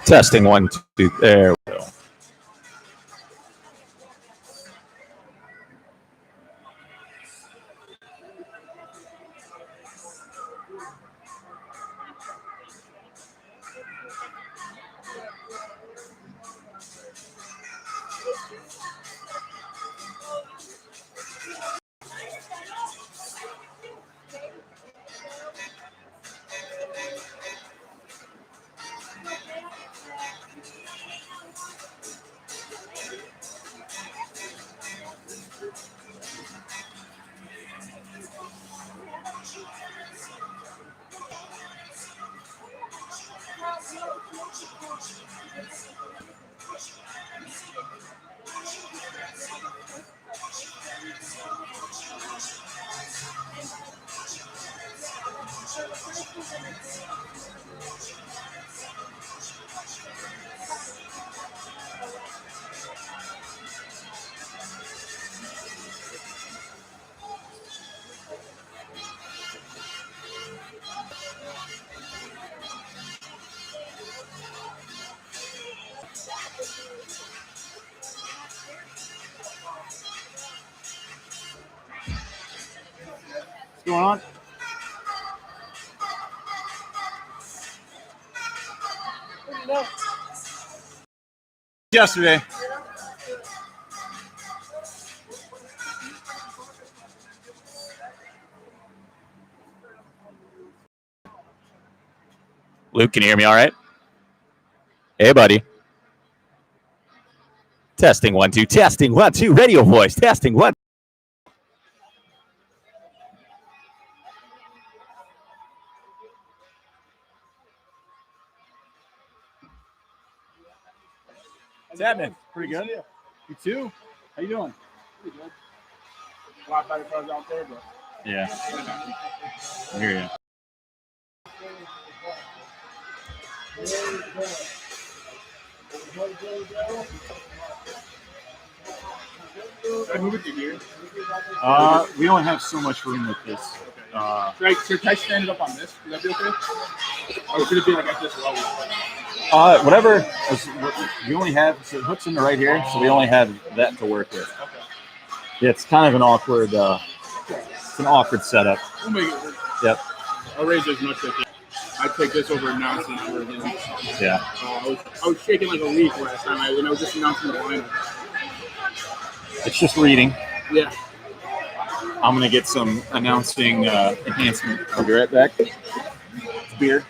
Testing 1, 2. There we go. What's going on? Yesterday. Luke, can you hear me all right? Hey, buddy. Testing 1, 2. Testing 1, 2. Radio voice. Testing 1. What's happening? Pretty good. You too? How you doing? Pretty good. A lot better cars out there, but Yeah. I hear you. Should I move it to here? We only have so much room with this. Should I stand it up on this? Would that be okay? Or should it be like at this level? Whatever. We only have, so it hooks in right here, so we only have that to work with. Okay. Yeah, it's kind of an awkward, it's an awkward setup. We'll make it work. Yep. I'll raise it as much as I can. I'd take this over announcing everything. Yeah. I was shaking like a leaf last time when I was just announcing the lineup. It's just reading. Yeah. I'm going to get some announcing enhancement. I'll be right back. Beer.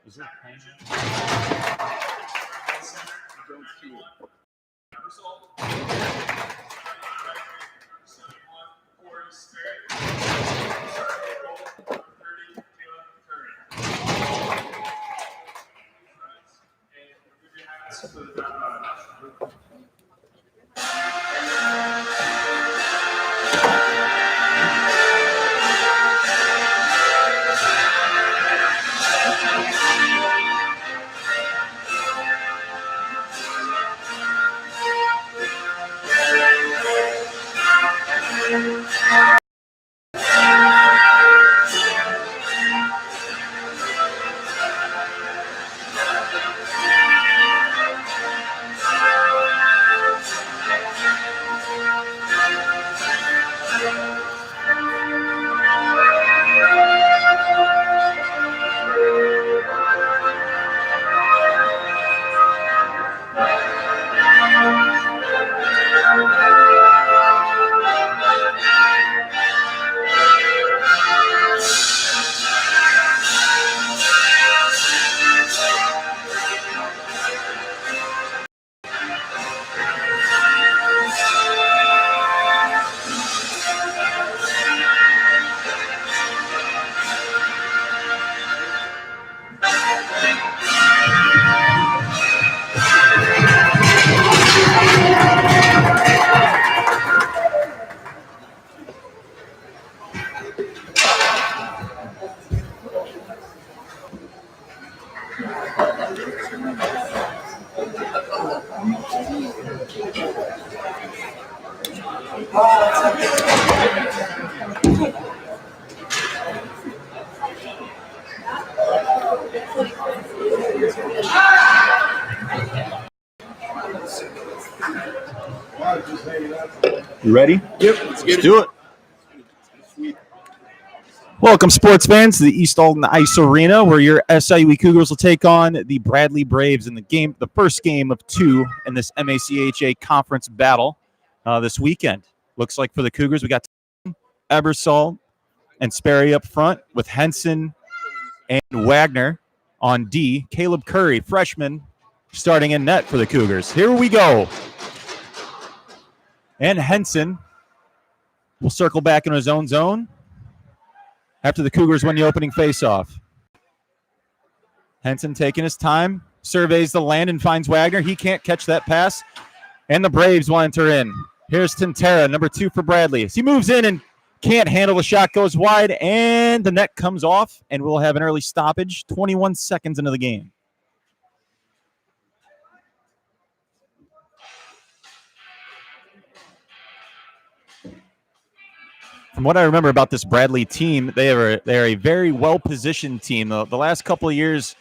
Is there a pen? You ready? Yep, let's Do it. Welcome, sports fans, to the East Alton Ice Arena, where your SIUE Cougars will take on the Bradley Braves in the first game of two in this MACHA conference battle this weekend. Looks like for the Cougars, we got Ebersol and Sperry up front with Henson and Wagner on D. Caleb Curry, freshman, starting in net for the Cougars. Here we go. And Henson will circle back in his own zone after the Cougars win the opening faceoff. Henson taking his time, surveys the land and finds Wagner. He can't catch that pass, and the Braves will enter in. Here's Tintera, number 2 for Bradley. As he moves in and can't handle the shot, goes wide, and the net comes off, and we'll have an early stoppage 21 seconds into the game. From what I remember about this Bradley team, they're a very well-positioned team. The last couple of years,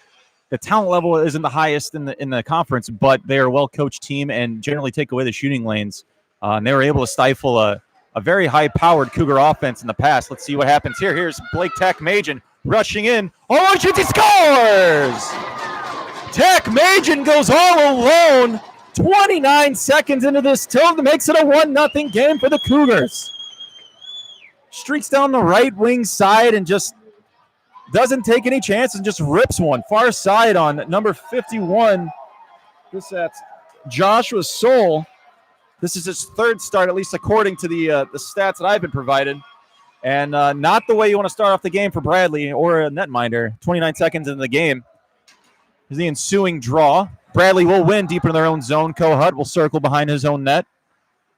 the talent level isn't the highest in the conference, but they're a well-coached team and generally take away the shooting lanes. And they were able to stifle a very high-powered Cougar offense in the past. Let's see what happens here. Here's Blake Takmajan rushing in. Oh, shoots, he scores! Takmajan goes all alone. 29 seconds into this tilt, makes it a 1-0 game for the Cougars. Streaks down the right wing side and just doesn't take any chances and just rips one. Far side on number 51. That's Joshua Soul. This is his third start, at least according to the stats that I've been provided. And not the way you want to start off the game for Bradley or a netminder. 29 seconds into the game. Is the ensuing draw. Bradley will win deeper in their own zone. Kohut will circle behind his own net.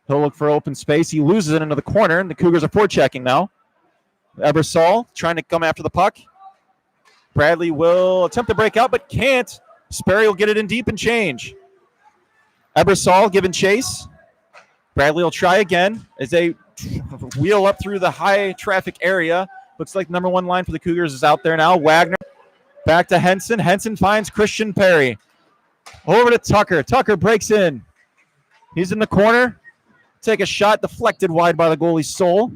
He'll look for open space. He loses it into the corner, and the Cougars are forechecking now. Ebersol trying to come after the puck. Bradley will attempt to break out, but can't. Sperry will get it in deep and change. Ebersol giving chase. Bradley will try again as they wheel up through the high traffic area. Looks like the number 1 line for the Cougars is out there now. Wagner back to Henson. Henson finds Christian Perry. Over to Tucker. Tucker breaks in. He's in the corner. Take a shot deflected wide by the goalie Soul.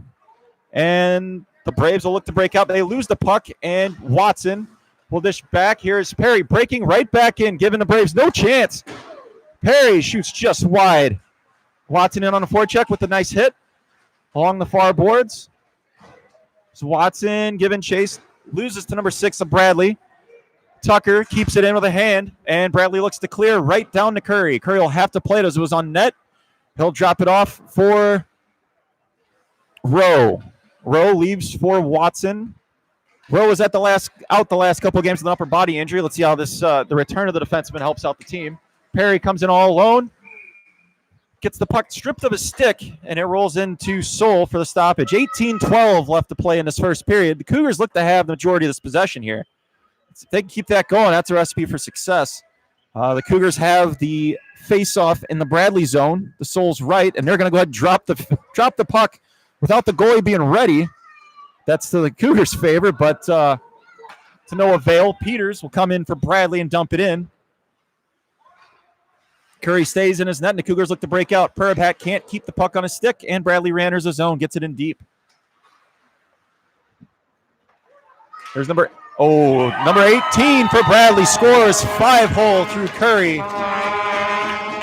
And the Braves will look to break out. They lose the puck, and Watson We'll dish back. Here's Perry breaking right back in, giving the Braves no chance. Perry shoots just wide. Watson in on a forecheck with a nice hit along the far boards. So Watson giving chase. Loses to number 6 of Bradley. Tucker keeps it in with a hand, and Bradley looks to clear right down to Curry. Curry will have to play it as it was on net. He'll drop it off for Rowe. Rowe leaves for Watson. Rowe was at the last couple of games with an upper body injury. Let's see how this the return of the defenseman helps out the team. Perry comes in all alone. Gets the puck stripped of his stick, and it rolls into Soul for the stoppage. 18-12 left to play in this first period. The Cougars look to have the majority of this possession here. If they can keep that going, that's a recipe for success. The Cougars have the face-off in the Bradley zone, the Soul's right, and they're going to go ahead and drop the puck without the goalie being ready. That's to the Cougars' favor, but to no avail. Peters will come in for Bradley and dump it in. Curry stays in his net, and the Cougars look to break out. Perabhat can't keep the puck on his stick, and Bradley re-enters the zone, gets it in deep. There's number 18 for Bradley. Scores 5-hole through Curry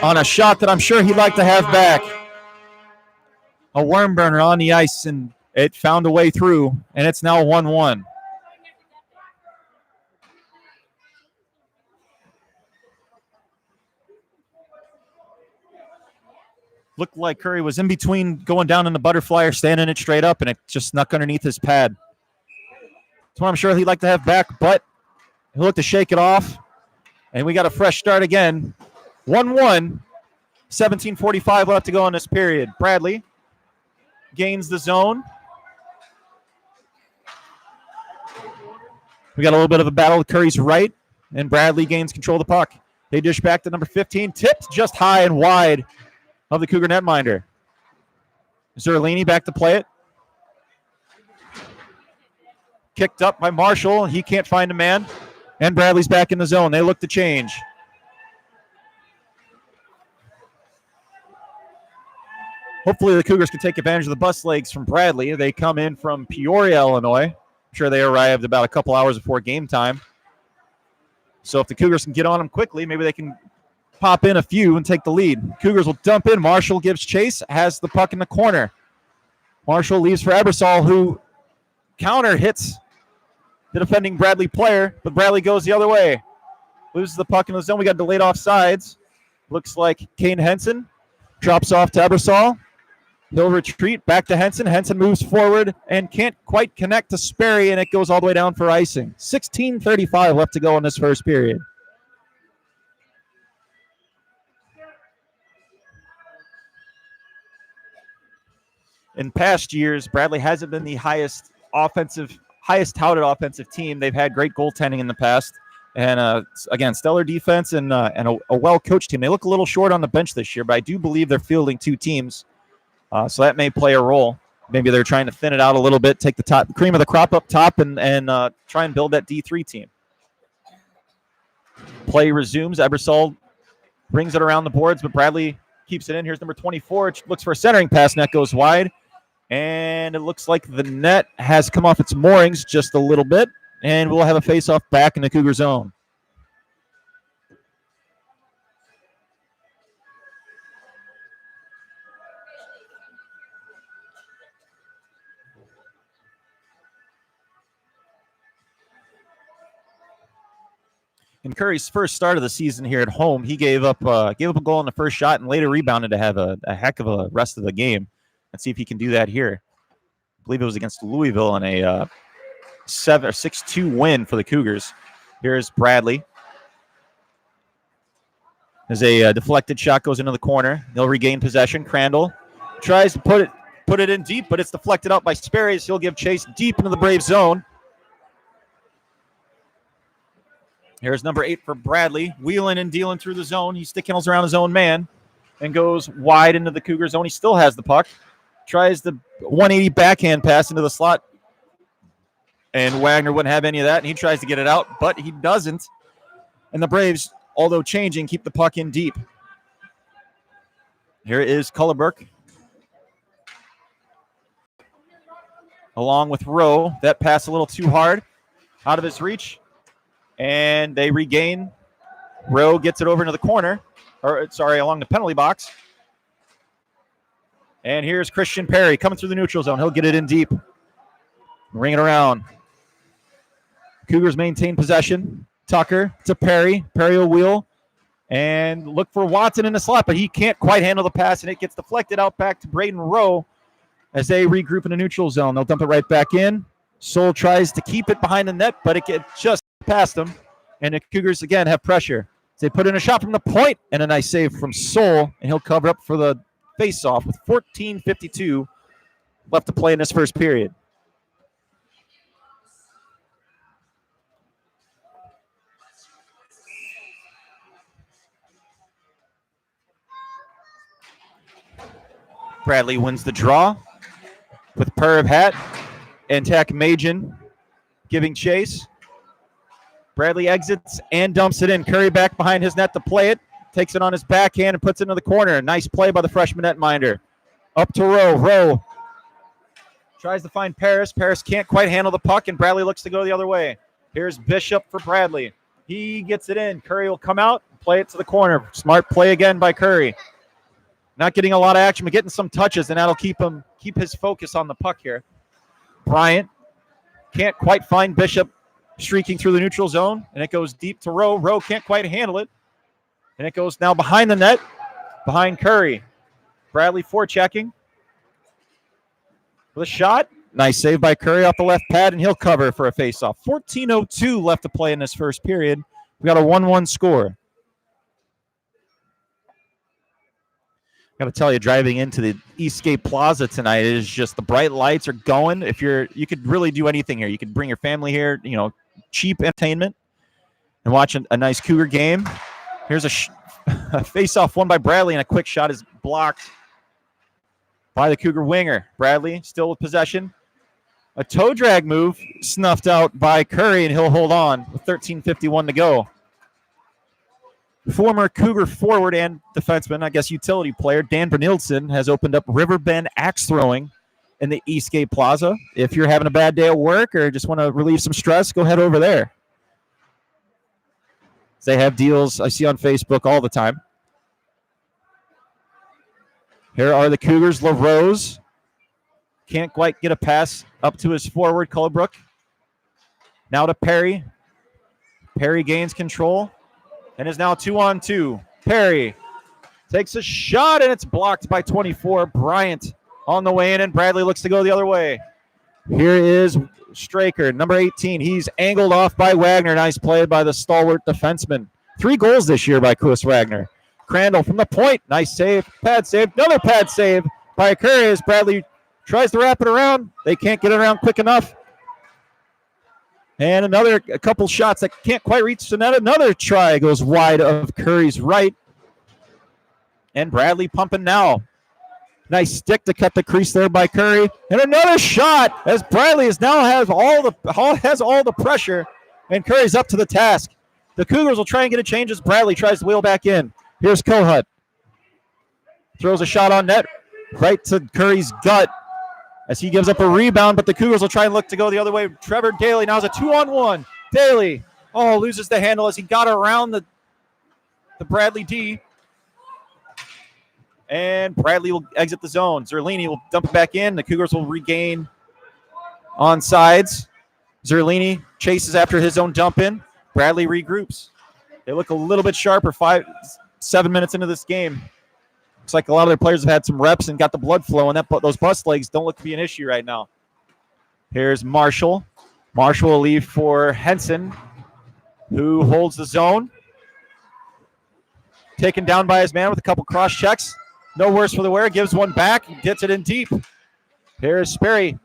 on a shot that I'm sure he'd like to have back. A worm burner on the ice, and it found a way through, and it's now 1-1. Looked like Curry was in between going down in the butterfly or standing it straight up, and it just snuck underneath his pad. That's what I'm sure he'd like to have back, but he'll look to shake it off, and we got a fresh start again. 1-1, 17:45 left to go in this period. Bradley gains the zone. We got a little bit of a battle with Curry's right, and Bradley gains control of the puck. They dish back to number 15, tipped just high and wide of the Cougar netminder. Zerlini back to play it. Kicked up by Marshall. He can't find a man. And Bradley's back in the zone. They look to change. Hopefully the Cougars can take advantage of the bus legs from Bradley. They come in from Peoria, Illinois. I'm sure they arrived about a couple hours before game time. So if the Cougars can get on them quickly, maybe they can pop in a few and take the lead. Cougars will dump in. Marshall gives chase, has the puck in the corner. Marshall leaves for Ebersol, who counter hits the defending Bradley player, but Bradley goes the other way. Loses the puck in the zone. We got delayed offsides. Looks like Kane Henson drops off to Ebersol. He'll retreat back to Henson. Henson moves forward and can't quite connect to Sperry, and it goes all the way down for icing. 16:35 left to go in this first period. In past years, Bradley hasn't been the highest touted offensive team. They've had great goaltending in the past. And, again, stellar defense and a well-coached team. They look a little short on the bench this year, but I do believe they're fielding two teams. So that may play a role. Maybe they're trying to thin it out a little bit, take the cream of the crop up top, and try and build that D3 team. Play resumes. Ebersol brings it around the boards, but Bradley keeps it in. Here's number 24. Looks for a centering pass. Net goes wide. And it looks like the net has come off its moorings just a little bit. And we'll have a face-off back in the Cougar zone. In Curry's first start of the season here at home, he gave up a goal in the first shot and later rebounded to have a heck of a rest of the game. Let's see if he can do that here. I believe it was against Louisville in a 6-2 win for the Cougars. Here's Bradley. As a deflected shot goes into the corner. They'll regain possession. Crandall tries to put it in deep, but it's deflected out by Sperry. He'll give chase deep into the Brave zone. Here's number 8 for Bradley. Wheeling and dealing through the zone. He stick handles around his own man and goes wide into the Cougar zone. He still has the puck. Tries the 180 backhand pass into the slot. And Wagner wouldn't have any of that. And he tries to get it out, but he doesn't. And the Braves, although changing, keep the puck in deep. Here is Cullerberg. Along with Rowe. That pass a little too hard. Out of his reach. And they regain. Rowe gets it over into the corner. Along the penalty box. And here's Christian Perry coming through the neutral zone. He'll get it in deep. Ring it around. Cougars maintain possession. Tucker to Perry. Perry will wheel. And look for Watson in the slot, but he can't quite handle the pass, and it gets deflected out back to Braden Rowe as they regroup in the neutral zone. They'll dump it right back in. Soul tries to keep it behind the net, but it gets just past them. And the Cougars, again, have pressure. They put in a shot from the point, and a nice save from Soul, and he'll cover up for the face-off with 14:52 left to play in this first period. Bradley wins the draw with Perv Hat and Tack Majin giving chase. Bradley exits and dumps it in. Curry back behind his net to play it. Takes it on his backhand and puts it into the corner. Nice play by the freshman netminder. Up to Rowe. Rowe tries to find Paris. Paris can't quite handle the puck, and Bradley looks to go the other way. Here's Bishop for Bradley. He gets it in. Curry will come out and play it to the corner. Smart play again by Curry. Not getting a lot of action, but getting some touches, and that'll keep his focus on the puck here. Bryant can't quite find Bishop streaking through the neutral zone, and it goes deep to Rowe. Rowe can't quite handle it, and it goes now behind the net, behind Curry. Bradley forechecking with a shot. Nice save by Curry off the left pad, and he'll cover for a faceoff. 14:02 left to play in this first period. We got a 1-1 score. Got to tell you, driving into the Eastgate Plaza tonight is just the bright lights are going. You could really do anything here. You could bring your family here, cheap entertainment, and watch a nice Cougar game. Here's a face-off won by Bradley, and a quick shot is blocked by the Cougar winger. Bradley still with possession. A toe drag move snuffed out by Curry, and he'll hold on with 13:51 to go. Former Cougar forward and defenseman, I guess utility player, Dan Brynildson has opened up Riverbend axe throwing in the Eastgate Plaza. If you're having a bad day at work or just want to relieve some stress, go head over there. They have deals I see on Facebook all the time. Here are the Cougars. LaRose can't quite get a pass up to his forward, Colebrook. Now to Perry. Perry gains control and is now 2-on-2. Perry takes a shot, and it's blocked by 24. Bryant on the way in, and Bradley looks to go the other way. Here is Straker, number 18. He's angled off by Wagner. Nice play by the stalwart defenseman. 3 goals this year by Chris Wagner. Crandall from the point. Nice save. Pad save. Another pad save by Curry as Bradley tries to wrap it around. They can't get it around quick enough. And a couple shots that can't quite reach the net. Another try goes wide of Curry's right. And Bradley pumping now. Nice stick to cut the crease there by Curry. And another shot as Bradley has all the pressure. And Curry's up to the task. The Cougars will try and get a change as Bradley tries to wheel back in. Here's Kohut. Throws a shot on net right to Curry's gut as he gives up a rebound, but the Cougars will try and look to go the other way. Trevor Daly now is a 2-on-1. Daly, loses the handle as he got around the Bradley D. And Bradley will exit the zone. Zerlini will dump it back in. The Cougars will regain on sides. Zerlini chases after his own dump in. Bradley regroups. They look a little bit sharper 7 minutes into this game. Looks like a lot of their players have had some reps and got the blood flow, and those bust legs don't look to be an issue right now. Here's Marshall. Marshall will leave for Henson, who holds the zone. Taken down by his man with a couple cross checks. No worse for the wear. Gives one back and gets it in deep. Here's Sperry,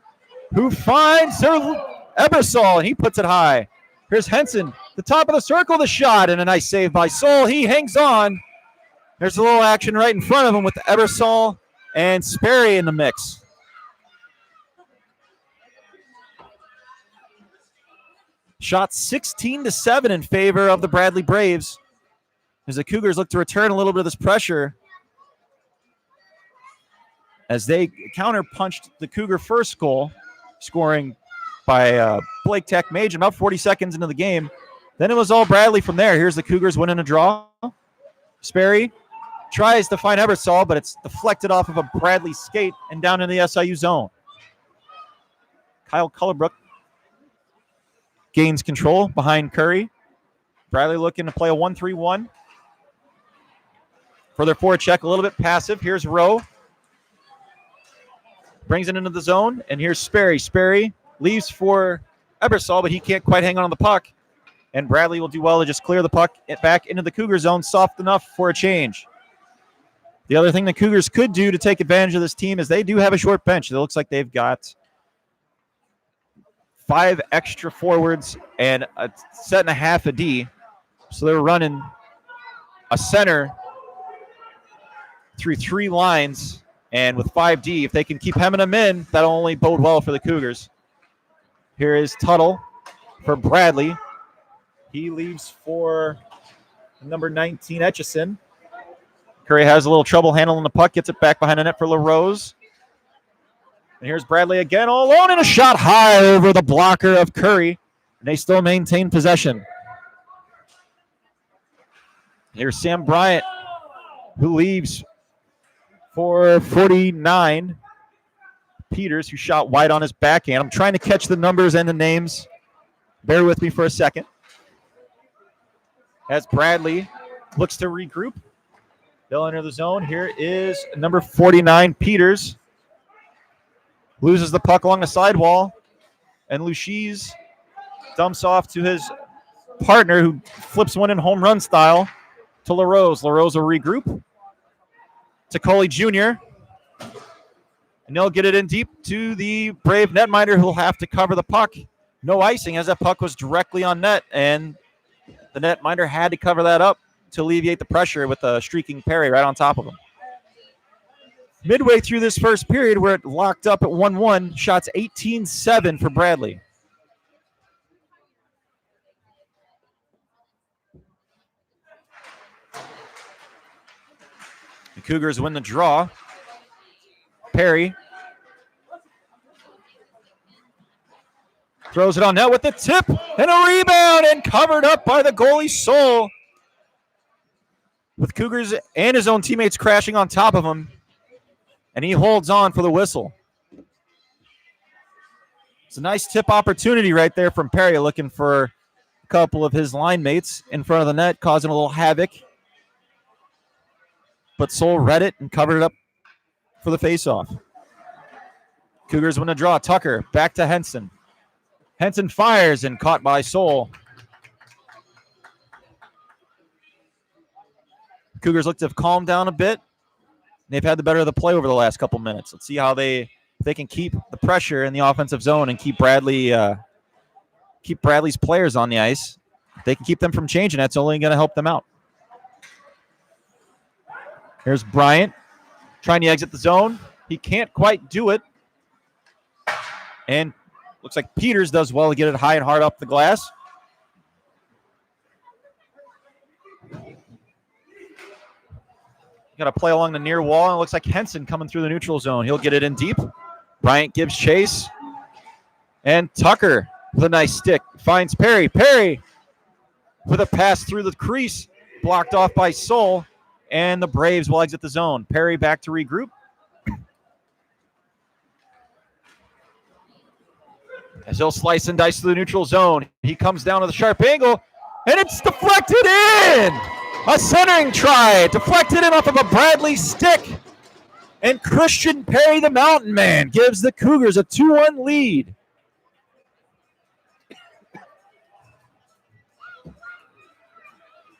who finds Ebersol, and he puts it high. Here's Henson, the top of the circle, the shot, and a nice save by Soul. He hangs on. There's a little action right in front of him with Ebersol and Sperry in the mix. Shot 16-7 in favor of the Bradley Braves as the Cougars look to return a little bit of this pressure as they counter-punched the Cougar first goal, scoring by Blake Tech Major about 40 seconds into the game. Then it was all Bradley from there. Here's the Cougars winning a draw. Sperry tries to find Ebersol, but it's deflected off of a Bradley skate and down in the SIU zone. Kyle Cullerbrook gains control behind Curry. Bradley looking to play a 1-3-1. For their forecheck, a little bit passive. Here's Rowe. Brings it into the zone, and here's Sperry. Sperry leaves for Ebersol, but he can't quite hang on the puck. And Bradley will do well to just clear the puck back into the Cougar zone, soft enough for a change. The other thing the Cougars could do to take advantage of this team is they do have a short bench. It looks like they've got 5 extra forwards and a set and a half of D. So they're running a center through 3 lines, and with 5D, if they can keep hemming them in, that'll only bode well for the Cougars. Here is Tuttle for Bradley. He leaves for number 19, Etchison. Curry has a little trouble handling the puck, gets it back behind the net for LaRose. And here's Bradley again, all alone, and a shot high over the blocker of Curry. And they still maintain possession. Here's Sam Bryant, who leaves for 49. Peters, who shot wide on his backhand. I'm trying to catch the numbers and the names. Bear with me for a second. As Bradley looks to regroup, they'll enter the zone. Here is number 49, Peters. Loses the puck along the sidewall, and Luchise dumps off to his partner, who flips one in home run style to LaRose. LaRose will regroup to Coley Jr., and they'll get it in deep to the Brave netminder, who will have to cover the puck. No icing, as that puck was directly on net, and the netminder had to cover that up to alleviate the pressure with a streaking Perry right on top of him. Midway through this first period, we're locked up at 1-1, shots 18-7 for Bradley. The Cougars win the draw. Perry throws it on net with the tip and a rebound, and covered up by the goalie Soul. With Cougars and his own teammates crashing on top of him, and he holds on for the whistle. It's a nice tip opportunity right there from Perry, looking for a couple of his line mates in front of the net, causing a little havoc. But Soul read it and covered it up for the faceoff. Cougars win a draw. Tucker back to Henson. Henson fires and caught by Soul. Cougars look to have calmed down a bit. They've had the better of the play over the last couple minutes. Let's see how they can keep the pressure in the offensive zone and keep Bradley's players on the ice. If they can keep them from changing, that's only going to help them out. Here's Bryant trying to exit the zone. He can't quite do it. And looks like Peters does well to get it high and hard up the glass. Got to play along the near wall, and it looks like Henson coming through the neutral zone. He'll get it in deep. Bryant gives chase. And Tucker with a nice stick finds Perry. Perry with a pass through the crease, blocked off by Soul, and the Braves will exit the zone. Perry back to regroup. As he'll slice and dice to the neutral zone. He comes down to the sharp angle, and it's deflected in! A centering try, deflected in off of a Bradley stick. And Christian Perry, the Mountain Man, gives the Cougars a 2-1 lead.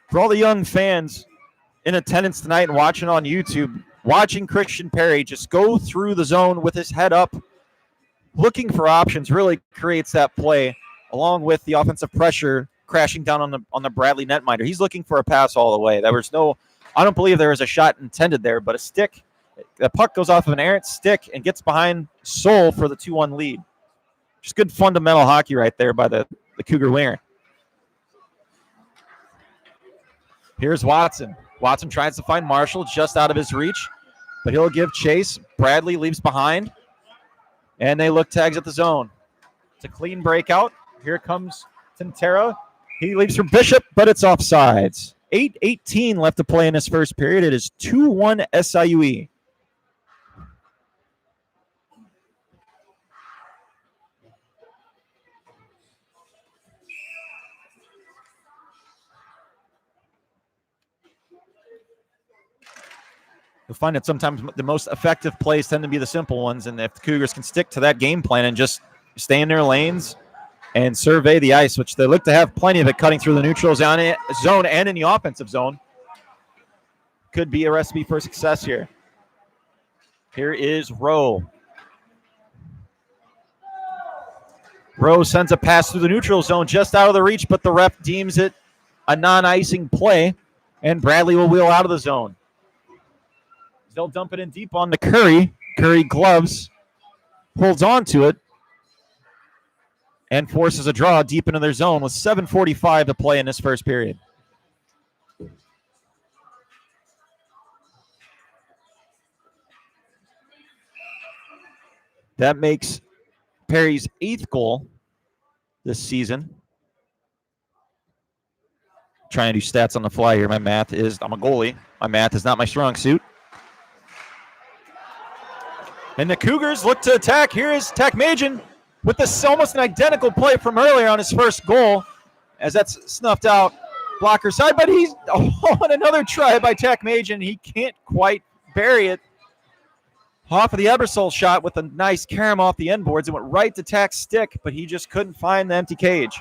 For all the young fans in attendance tonight and watching on YouTube, watching Christian Perry just go through the zone with his head up, looking for options, really creates that play, along with the offensive pressure crashing down on the Bradley netminder. He's looking for a pass all the way. I don't believe there was a shot intended there, but a stick. The puck goes off of an errant stick and gets behind Soul for the 2-1 lead. Just good fundamental hockey right there by the Cougar winger. Here's Watson. Watson tries to find Marshall, just out of his reach, but he'll give chase. Bradley leaves behind, and they look to exit the zone. It's a clean breakout. Here comes Tintera. He leaves for Bishop, but it's offsides. 8:18 left to play in this first period. It is 2-1 SIUE. You'll find that sometimes the most effective plays tend to be the simple ones, and if the Cougars can stick to that game plan and just stay in their lanes and survey the ice, which they look to have plenty of it cutting through the neutral zone and in the offensive zone, could be a recipe for success here. Here is Rowe. Rowe sends a pass through the neutral zone just out of the reach, but the ref deems it a non-icing play, and Bradley will wheel out of the zone. They'll dump it in deep on to Curry. Curry gloves, holds on to it, and forces a draw deep into their zone with 7:45 to play in this first period. That makes Perry's 8th goal this season. Trying to do stats on the fly here. I'm a goalie. My math is not my strong suit. And the Cougars look to attack. Here is Takmajian with this almost an identical play from earlier on his first goal, as that's snuffed out blocker side. But he's on another try by Takmajian. He can't quite bury it. Off of the Ebersol shot with a nice carom off the end boards. It went right to Tak's stick, but he just couldn't find the empty cage.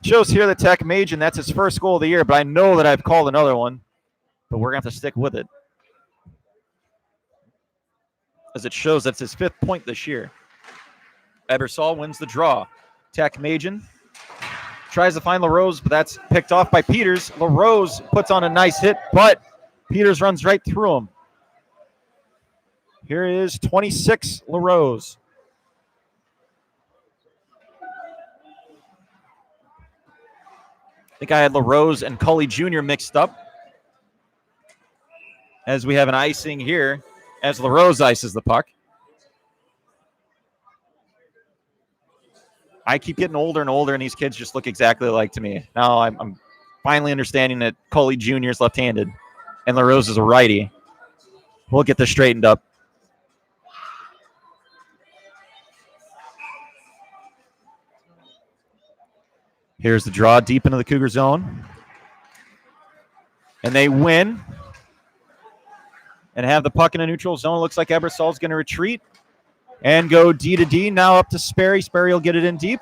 Shows here that Takmajian, that's his first goal of the year, but I know that I've called another one. But we're going to have to stick with it, as it shows that's his 5th point this year. Ebersol wins the draw. Takmajian tries to find LaRose, but that's picked off by Peters. LaRose puts on a nice hit, but Peters runs right through him. Here is 26 LaRose. I think I had LaRose and Cully Jr. mixed up, as we have an icing here as LaRose ices the puck. I keep getting older and older, and these kids just look exactly alike to me. Now I'm finally understanding that Coley Jr. is left-handed and LaRose is a righty. We'll get this straightened up. Here's the draw deep into the Cougar zone. And they win and have the puck in a neutral zone. Looks like Ebersol's going to retreat and go D to D. Now up to Sperry. Sperry will get it in deep.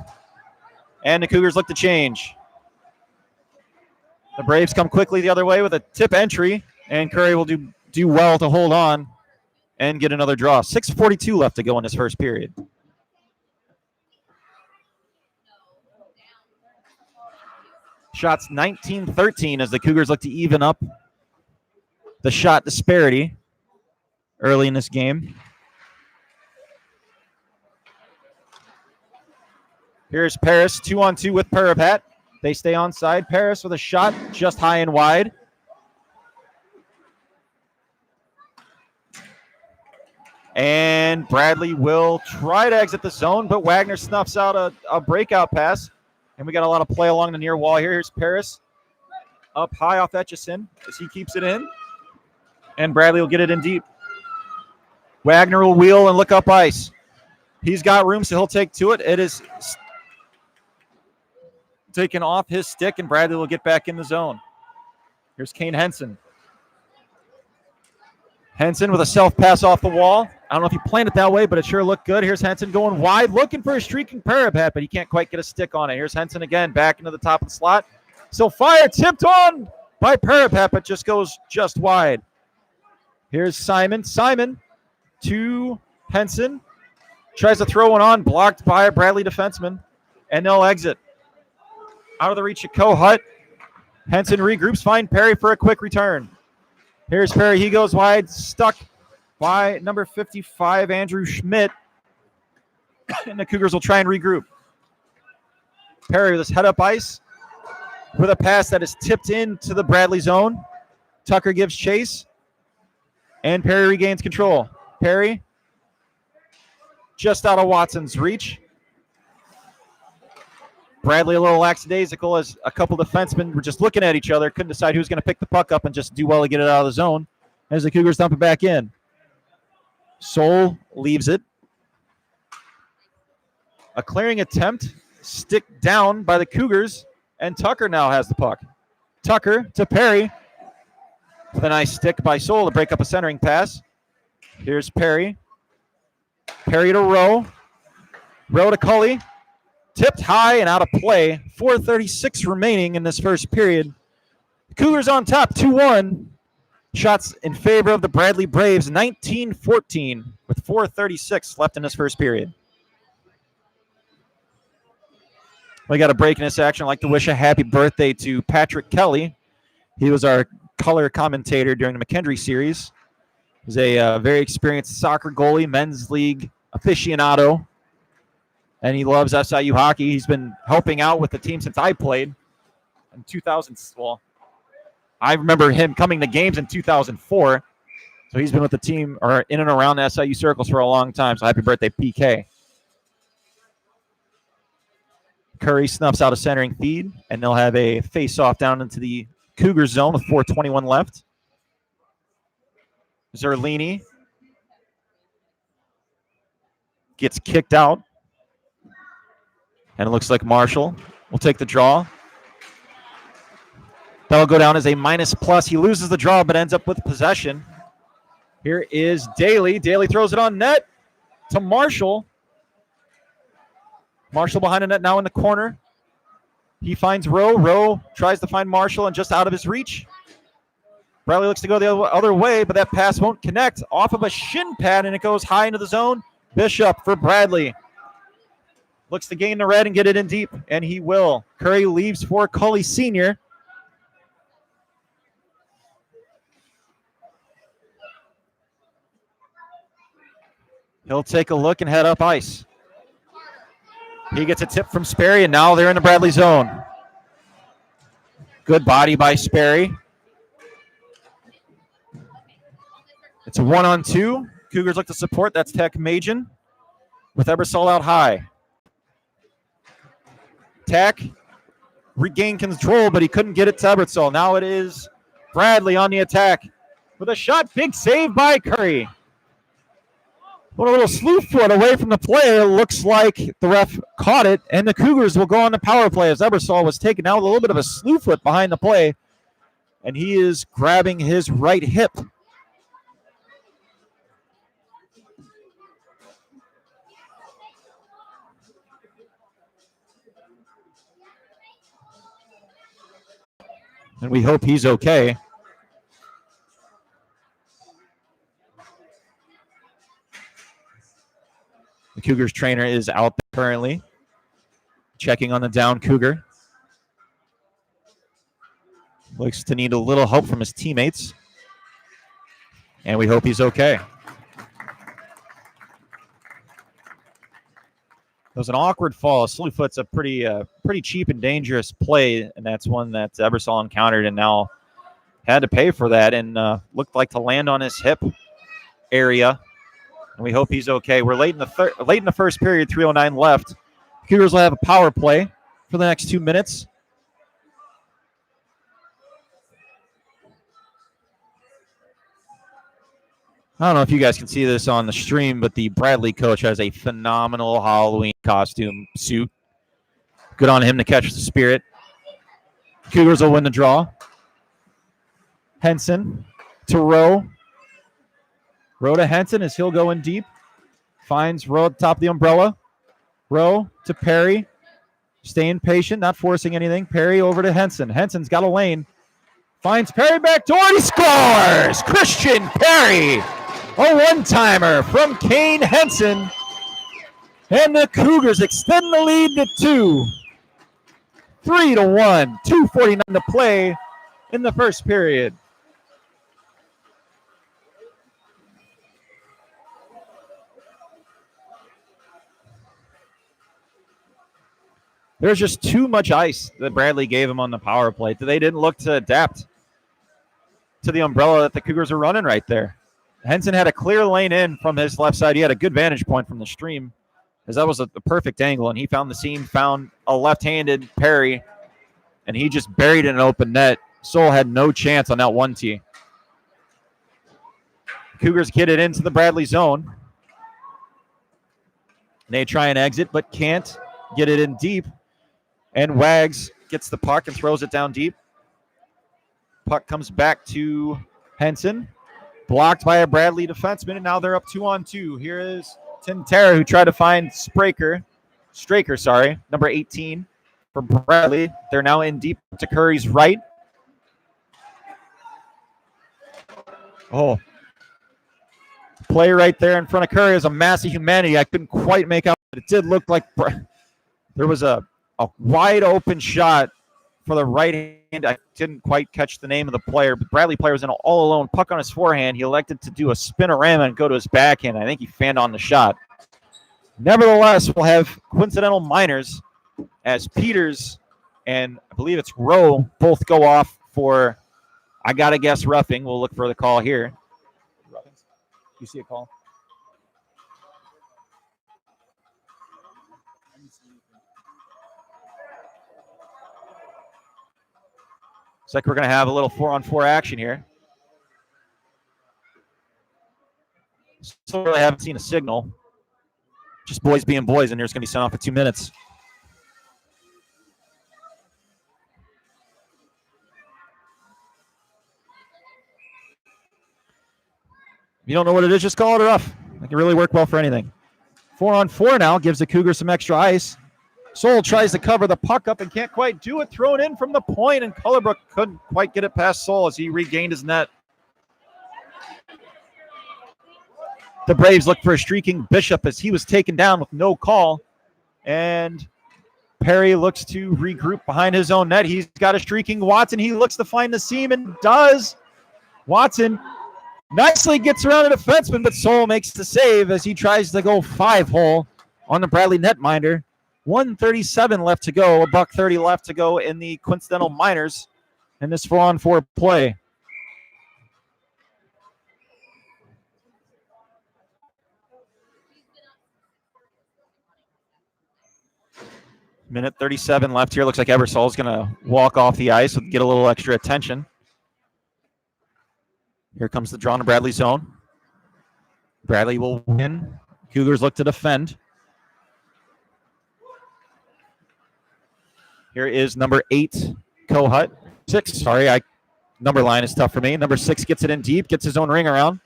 And the Cougars look to change. The Braves come quickly the other way with a tip entry, and Curry will do well to hold on and get another draw. 6:42 left to go in this first period. Shots 19-13 as the Cougars look to even up the shot disparity early in this game. Here's Paris, 2-on-2 with Parapat. They stay onside. Paris with a shot just high and wide. And Bradley will try to exit the zone, but Wagner snuffs out a breakout pass. And we got a lot of play along the near wall here. Here's Paris up high off Etchison as he keeps it in. And Bradley will get it in deep. Wagner will wheel and look up ice. He's got room, so he'll take to it. It is taken off his stick, and Bradley will get back in the zone. Here's Kane Henson. Henson with a self-pass off the wall. I don't know if he planned it that way, but it sure looked good. Here's Henson going wide, looking for a streaking Parapat, but he can't quite get a stick on it. Here's Henson again, back into the top of the slot. So fire tipped on by Parapat, but just goes just wide. Here's Simon. Simon to Henson. Tries to throw one on, blocked by a Bradley defenseman, and they'll exit. Out of the reach of Kohut. Henson regroups, find Perry for a quick return. Here's Perry. He goes wide, stuck by number 55, Andrew Schmidt. And the Cougars will try and regroup. Perry with his head up ice with a pass that is tipped into the Bradley zone. Tucker gives chase, and Perry regains control. Perry just out of Watson's reach. Bradley a little lackadaisical as a couple defensemen were just looking at each other, couldn't decide who's going to pick the puck up and just do well to get it out of the zone as the Cougars dump it back in. Soul leaves it. A clearing attempt, stick down by the Cougars, and Tucker now has the puck. Tucker to Perry with a nice stick by Soul to break up a centering pass. Here's Perry. Perry to Rowe. Rowe to Cully. Tipped high and out of play. 4:36 remaining in this first period. Cougars on top, 2-1. Shots in favor of the Bradley Braves, 19-14 with 4:36 left in this first period. We got a break in this action. I'd like to wish a happy birthday to Patrick Kelly. He was our color commentator during the McKendree series. He's a very experienced soccer goalie, men's league aficionado, and he loves SIU hockey. He's been helping out with the team since I played in 2000. Well, I remember him coming to games in 2004, so he's been with the team or in and around the SIU circles for a long time. So happy birthday, PK. Curry snuffs out a centering feed, and they'll have a face-off down into the Cougar zone with 4:21 left. Zerlini gets kicked out, and it looks like Marshall will take the draw. That'll go down as a minus+. He loses the draw, but ends up with possession. Here is Daly. Daly throws it on net to Marshall. Marshall behind the net now in the corner. He finds Rowe. Rowe tries to find Marshall and just out of his reach. Bradley looks to go the other way, but that pass won't connect. Off of a shin pad, and it goes high into the zone. Bishop for Bradley. Looks to gain the red and get it in deep, and he will. Curry leaves for Cully Sr. He'll take a look and head up ice. He gets a tip from Sperry, and now they're in the Bradley zone. Good body by Sperry. It's a 1-on-2. Cougars look to support. That's Tech Majin with Ebersol out high. Tech regained control, but he couldn't get it to Ebersol. Now it is Bradley on the attack with a shot. Big save by Curry. Put a little slew foot away from the play. It looks like the ref caught it, and the Cougars will go on the power play as Ebersol was taken out with a little bit of a slew foot behind the play, and he is grabbing his right hip. And we hope he's okay. The Cougars trainer is out there currently, checking on the down Cougar. Looks to need a little help from his teammates. And we hope he's okay. It was an awkward fall. Slew foot's a pretty cheap and dangerous play, and that's one that Ebersol encountered and now had to pay for that, and looked like to land on his hip area. And we hope he's okay. We're late in the first period, 3:09 left. Cougars will have a power play for the next 2 minutes. I don't know if you guys can see this on the stream, but the Bradley coach has a phenomenal Halloween costume suit. Good on him to catch the spirit. Cougars will win the draw. Henson to Rowe. Rowe to Henson as he'll go in deep. Finds Rowe at the top of the umbrella. Rowe to Perry. Staying patient, not forcing anything. Perry over to Henson. Henson's got a lane. Finds Perry back door, and he scores! Christian Perry! A one-timer from Kane Henson. And the Cougars extend the lead to 2. 3-1. 2:49 to play in the first period. There's just too much ice that Bradley gave him on the power play. They didn't look to adapt to the umbrella that the Cougars are running right there. Henson had a clear lane in from his left side. He had a good vantage point from the stream as that was a perfect angle, and he found the seam, found a left-handed Perry, and he just buried it in an open net. Soul had no chance on that 1T. Cougars get it into the Bradley zone. They try and exit, but can't get it in deep. And Wags gets the puck and throws it down deep. Puck comes back to Henson. Blocked by a Bradley defenseman, and now they're up 2-on-2. Here is Tintera, who tried to find Straker, number 18 for Bradley. They're now in deep to Curry's right. Oh. Play right there in front of Curry is a mass of humanity. I couldn't quite make out, but it did look like there was a wide open shot for the right hand. I didn't quite catch the name of the player, but Bradley player was in all alone, puck on his forehand. He elected to do a spinorama and go to his backhand. I think he fanned on the shot. Nevertheless, we'll have coincidental minors as Peters and I believe it's Rowe both go off for, I got to guess, roughing. We'll look for the call here. You see a call? Looks like we're going to have a little 4-on-4 action here. Still really haven't seen a signal. Just boys being boys, and here's going to be sent off for 2 minutes. If you don't know what it is, just call it a rough. It can really work well for anything. 4-on-4 now gives the Cougars some extra ice. Soul tries to cover the puck up and can't quite do it. Thrown in from the point, and Cullerbrook couldn't quite get it past Soul as he regained his net. The Braves look for a streaking Bishop as he was taken down with no call. And Perry looks to regroup behind his own net. He's got a streaking Watson. He looks to find the seam and does. Watson nicely gets around a defenseman, but Soul makes the save as he tries to go 5-hole on the Bradley netminder. 1:37 left to go, $1:30 left to go in the coincidental minors in this 4-on-4 play. Minute 37 left here. Looks like Ebersol's going to walk off the ice and get a little extra attention. Here comes the draw to Bradley zone. Bradley will win. Cougars look to defend. Here is number 8, Kohut. 6, sorry, number line is tough for me. Number 6 gets it in deep, gets his own ring around,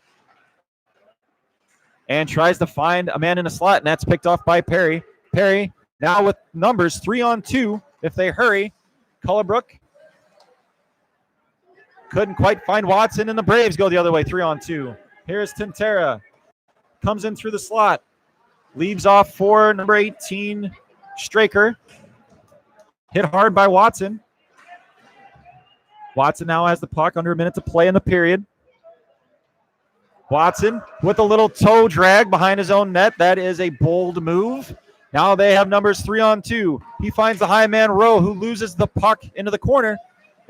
and tries to find a man in a slot, and that's picked off by Perry. Perry now with numbers 3-on-2 if they hurry. Cullerbrook couldn't quite find Watson, and the Braves go the other way, 3-on-2. Here's Tintera. Comes in through the slot. Leaves off for number 18, Straker. Hit hard by Watson. Watson now has the puck, under a minute to play in the period. Watson with a little toe drag behind his own net. That is a bold move. Now they have numbers 3-on-2. He finds the high man Rowe, who loses the puck into the corner.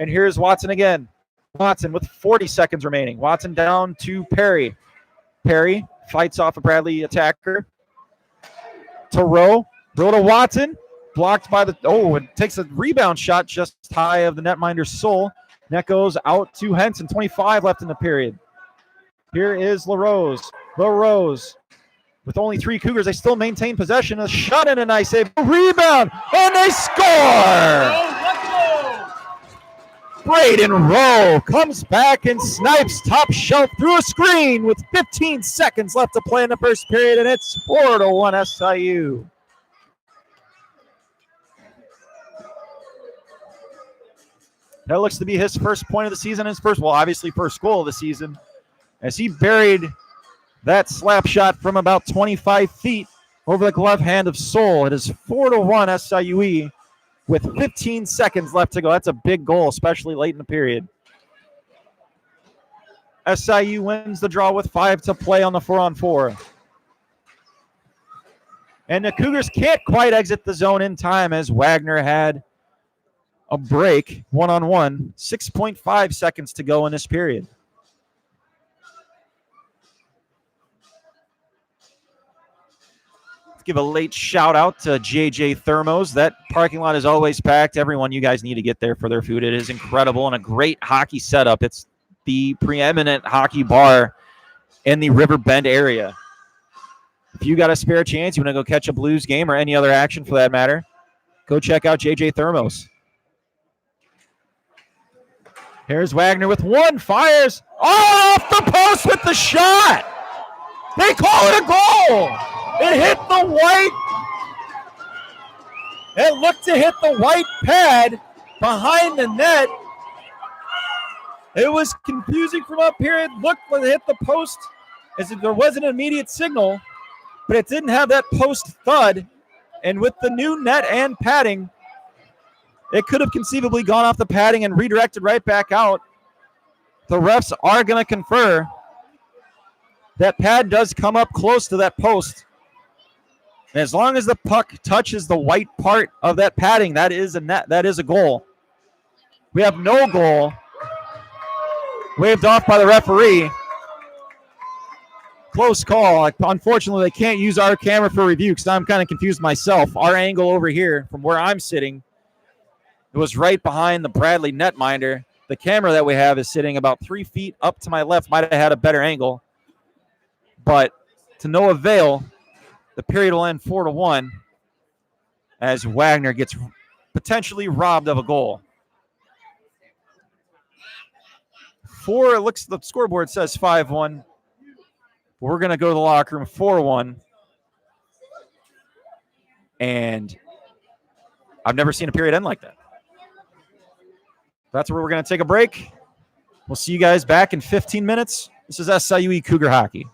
And here's Watson again. Watson with 40 seconds remaining. Watson down to Perry. Perry fights off a Bradley attacker. To Rowe. Rowe to Watson. Blocked by it takes a rebound shot just high of the netminder's Soul. Net goes out to Henson. 25 left in the period. Here is LaRose. LaRose. With only 3 Cougars, they still maintain possession. A shot and a nice save. Rebound, and they score! Braden Rowe comes back and snipes top shelf through a screen with 15 seconds left to play in the first period, and it's 4-1 SIU. That looks to be his first point of the season, his first goal of the season, as he buried that slap shot from about 25 feet over the glove hand of Soul. It is 4-1 SIUE with 15 seconds left to go. That's a big goal, especially late in the period. SIU wins the draw with 5 to play on the 4-on-4. And the Cougars can't quite exit the zone in time as Wagner had a break, 1-on-1, 6.5 seconds to go in this period. give a late shout out to JJ Thermos. That parking lot is always packed. Everyone, you guys need to get there for their food. It is incredible and a great hockey setup. It's the preeminent hockey bar in the River Bend area. If you got a spare chance, you want to go catch a Blues game or any other action for that matter, go check out JJ Thermos. Here's Wagner with one, fires off the post with the shot. They call it a goal. It hit the white. It looked to hit the white pad behind the net. It was confusing from up here. It looked like it hit the post as if there was an immediate signal, but it didn't have that post thud. And with the new net and padding, it could have conceivably gone off the padding and redirected right back out. The refs are going to confer. That pad does come up close to that post. And as long as the puck touches the white part of that padding, that is a net. That is a goal. We have no goal. Waved off by the referee. Close call. Unfortunately, they can't use our camera for review because I'm kind of confused myself. Our angle over here from where I'm sitting, it was right behind the Bradley netminder. The camera that we have is sitting about 3 feet up to my left. Might have had a better angle. But to no avail, the period will end 4-1 as Wagner gets potentially robbed of a goal. It looks, the scoreboard says 5-1. We're going to go to the locker room 4-1. And I've never seen a period end like that. That's where we're going to take a break. We'll see you guys back in 15 minutes. This is SIUE Cougar Hockey.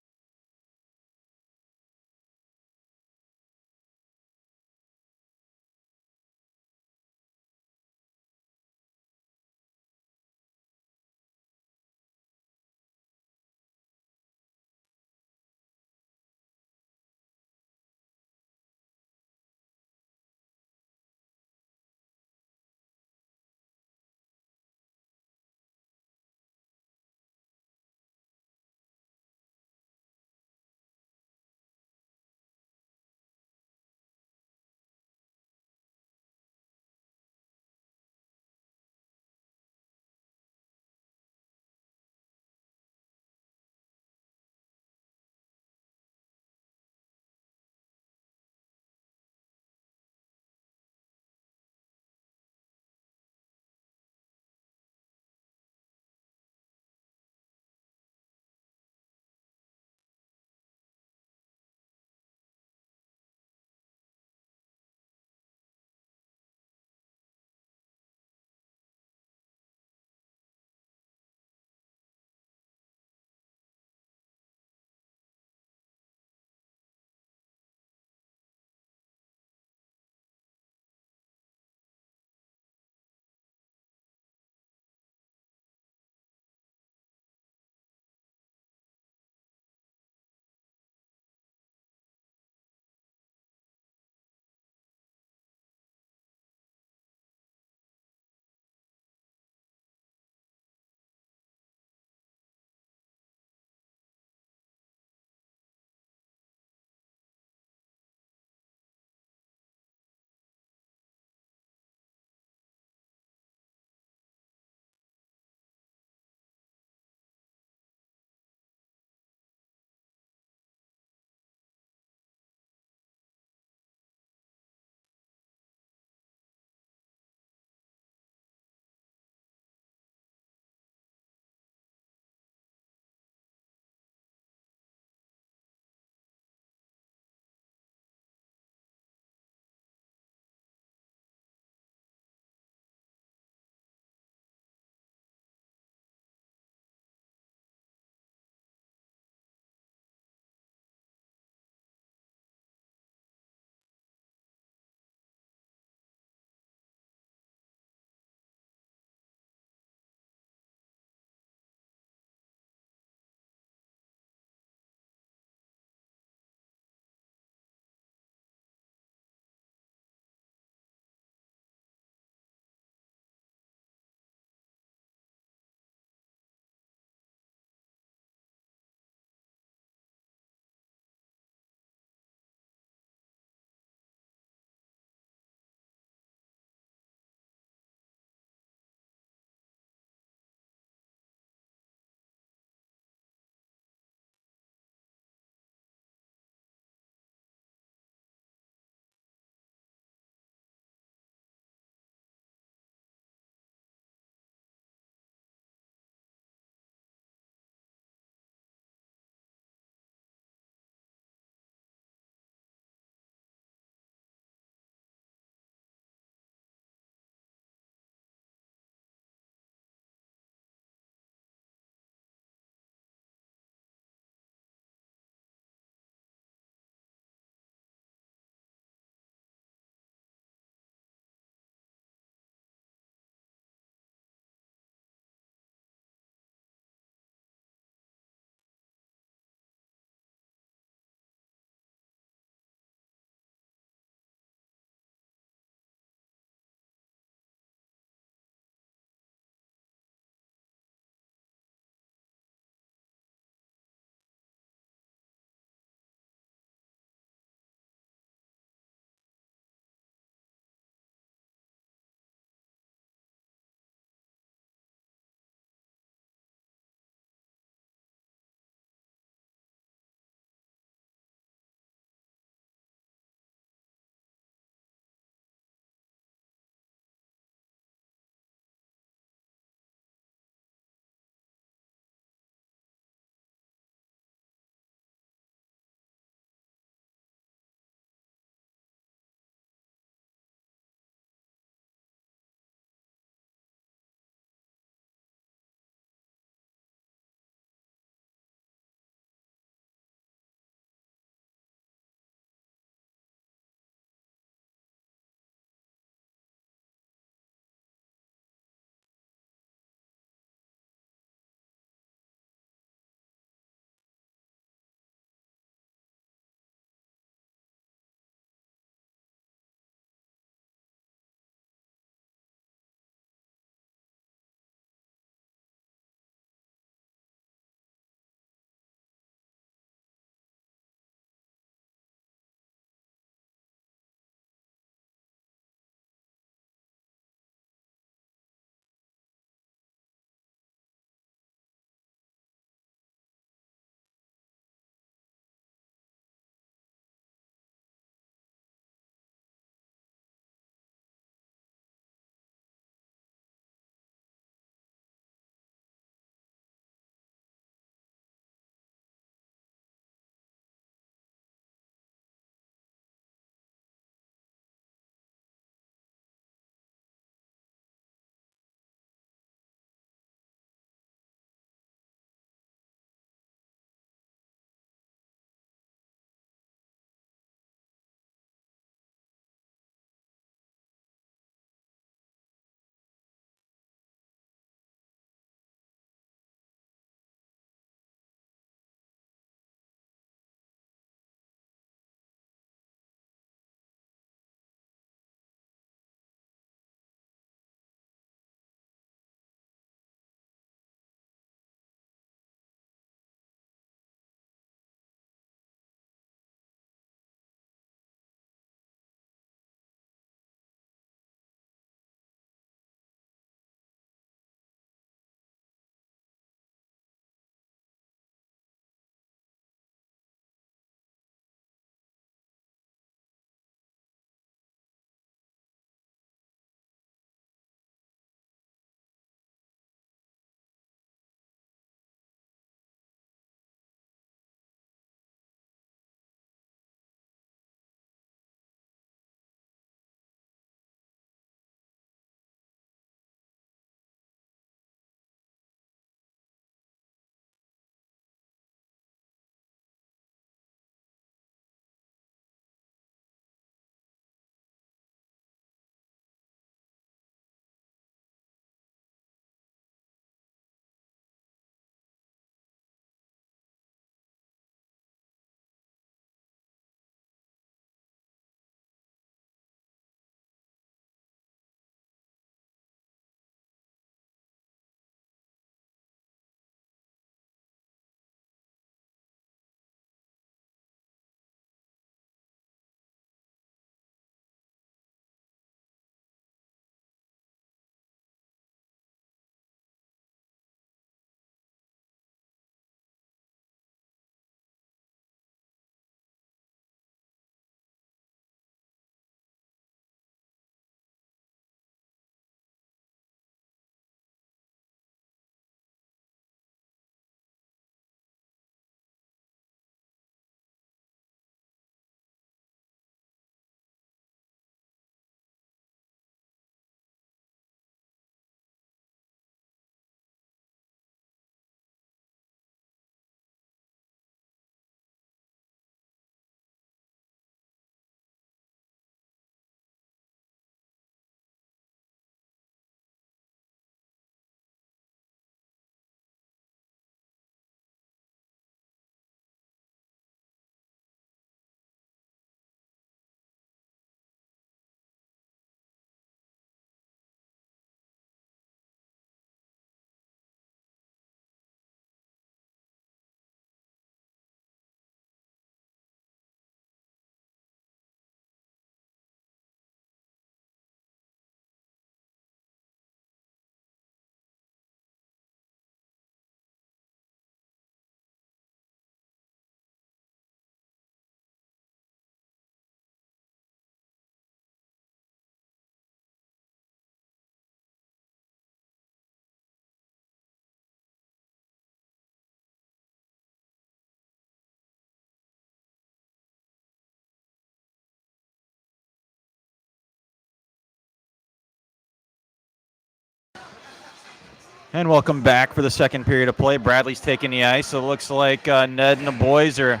And welcome back for the second period of play. Bradley's taking the ice, so it looks like Ned and the boys are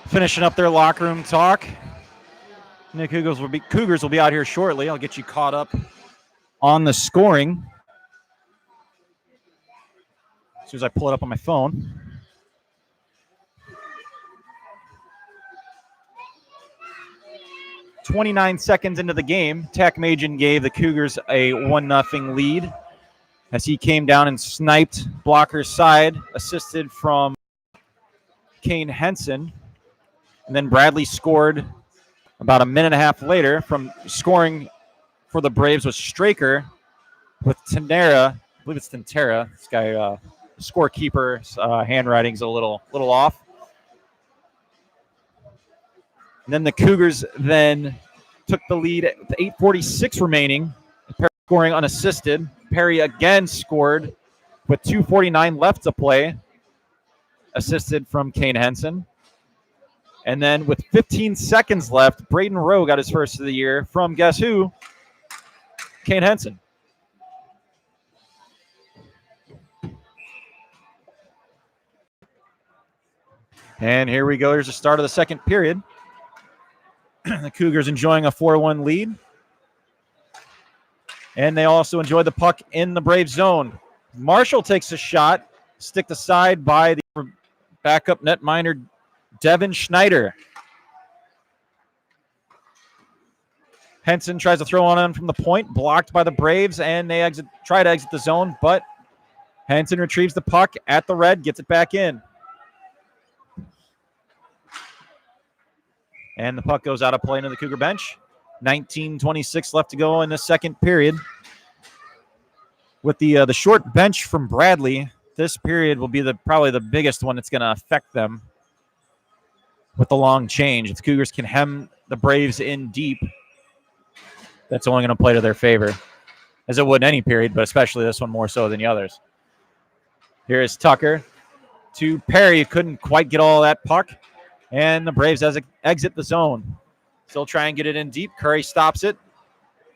finishing up their locker room talk. And the Cougars will be out here shortly. I'll get you caught up on the scoring as soon as I pull it up on my phone. "29 seconds into the game, Tack Majin gave the Cougars a 1-0 lead as he came down and sniped blocker's side, assisted from Kane Henson. And then Bradley scored about a minute and a half later from scoring for the Braves was Straker with Tenera. I believe it's Tentera. This guy, scorekeeper's handwriting's a little off. And then the Cougars then took the lead with 8:46 remaining, Perry scoring unassisted. Perry again scored with 2:49 left to play, assisted from Kane Henson. And then with 15 seconds left, Braden Rowe got his first of the year from, guess who? Kane Henson. And here we go. Here's the start of the second period. The Cougars enjoying a 4-1 lead. And they also enjoy the puck in the Brave zone. Marshall takes a shot, sticked aside by the backup netminder Devin Schneider. Henson tries to throw on from the point, blocked by the Braves, and they try to exit the zone, but Henson retrieves the puck at the red, gets it back in. And the puck goes out of play into the Cougar bench. 19:26 left to go in the second period. With the short bench from Bradley, this period will be probably the biggest one that's going to affect them with the long change. If the Cougars can hem the Braves in deep, that's only going to play to their favor, as it would in any period, but especially this one more so than the others. Here is Tucker to Perry. Couldn't quite get all that puck. And the Braves exit the zone. Still try and get it in deep. Curry stops it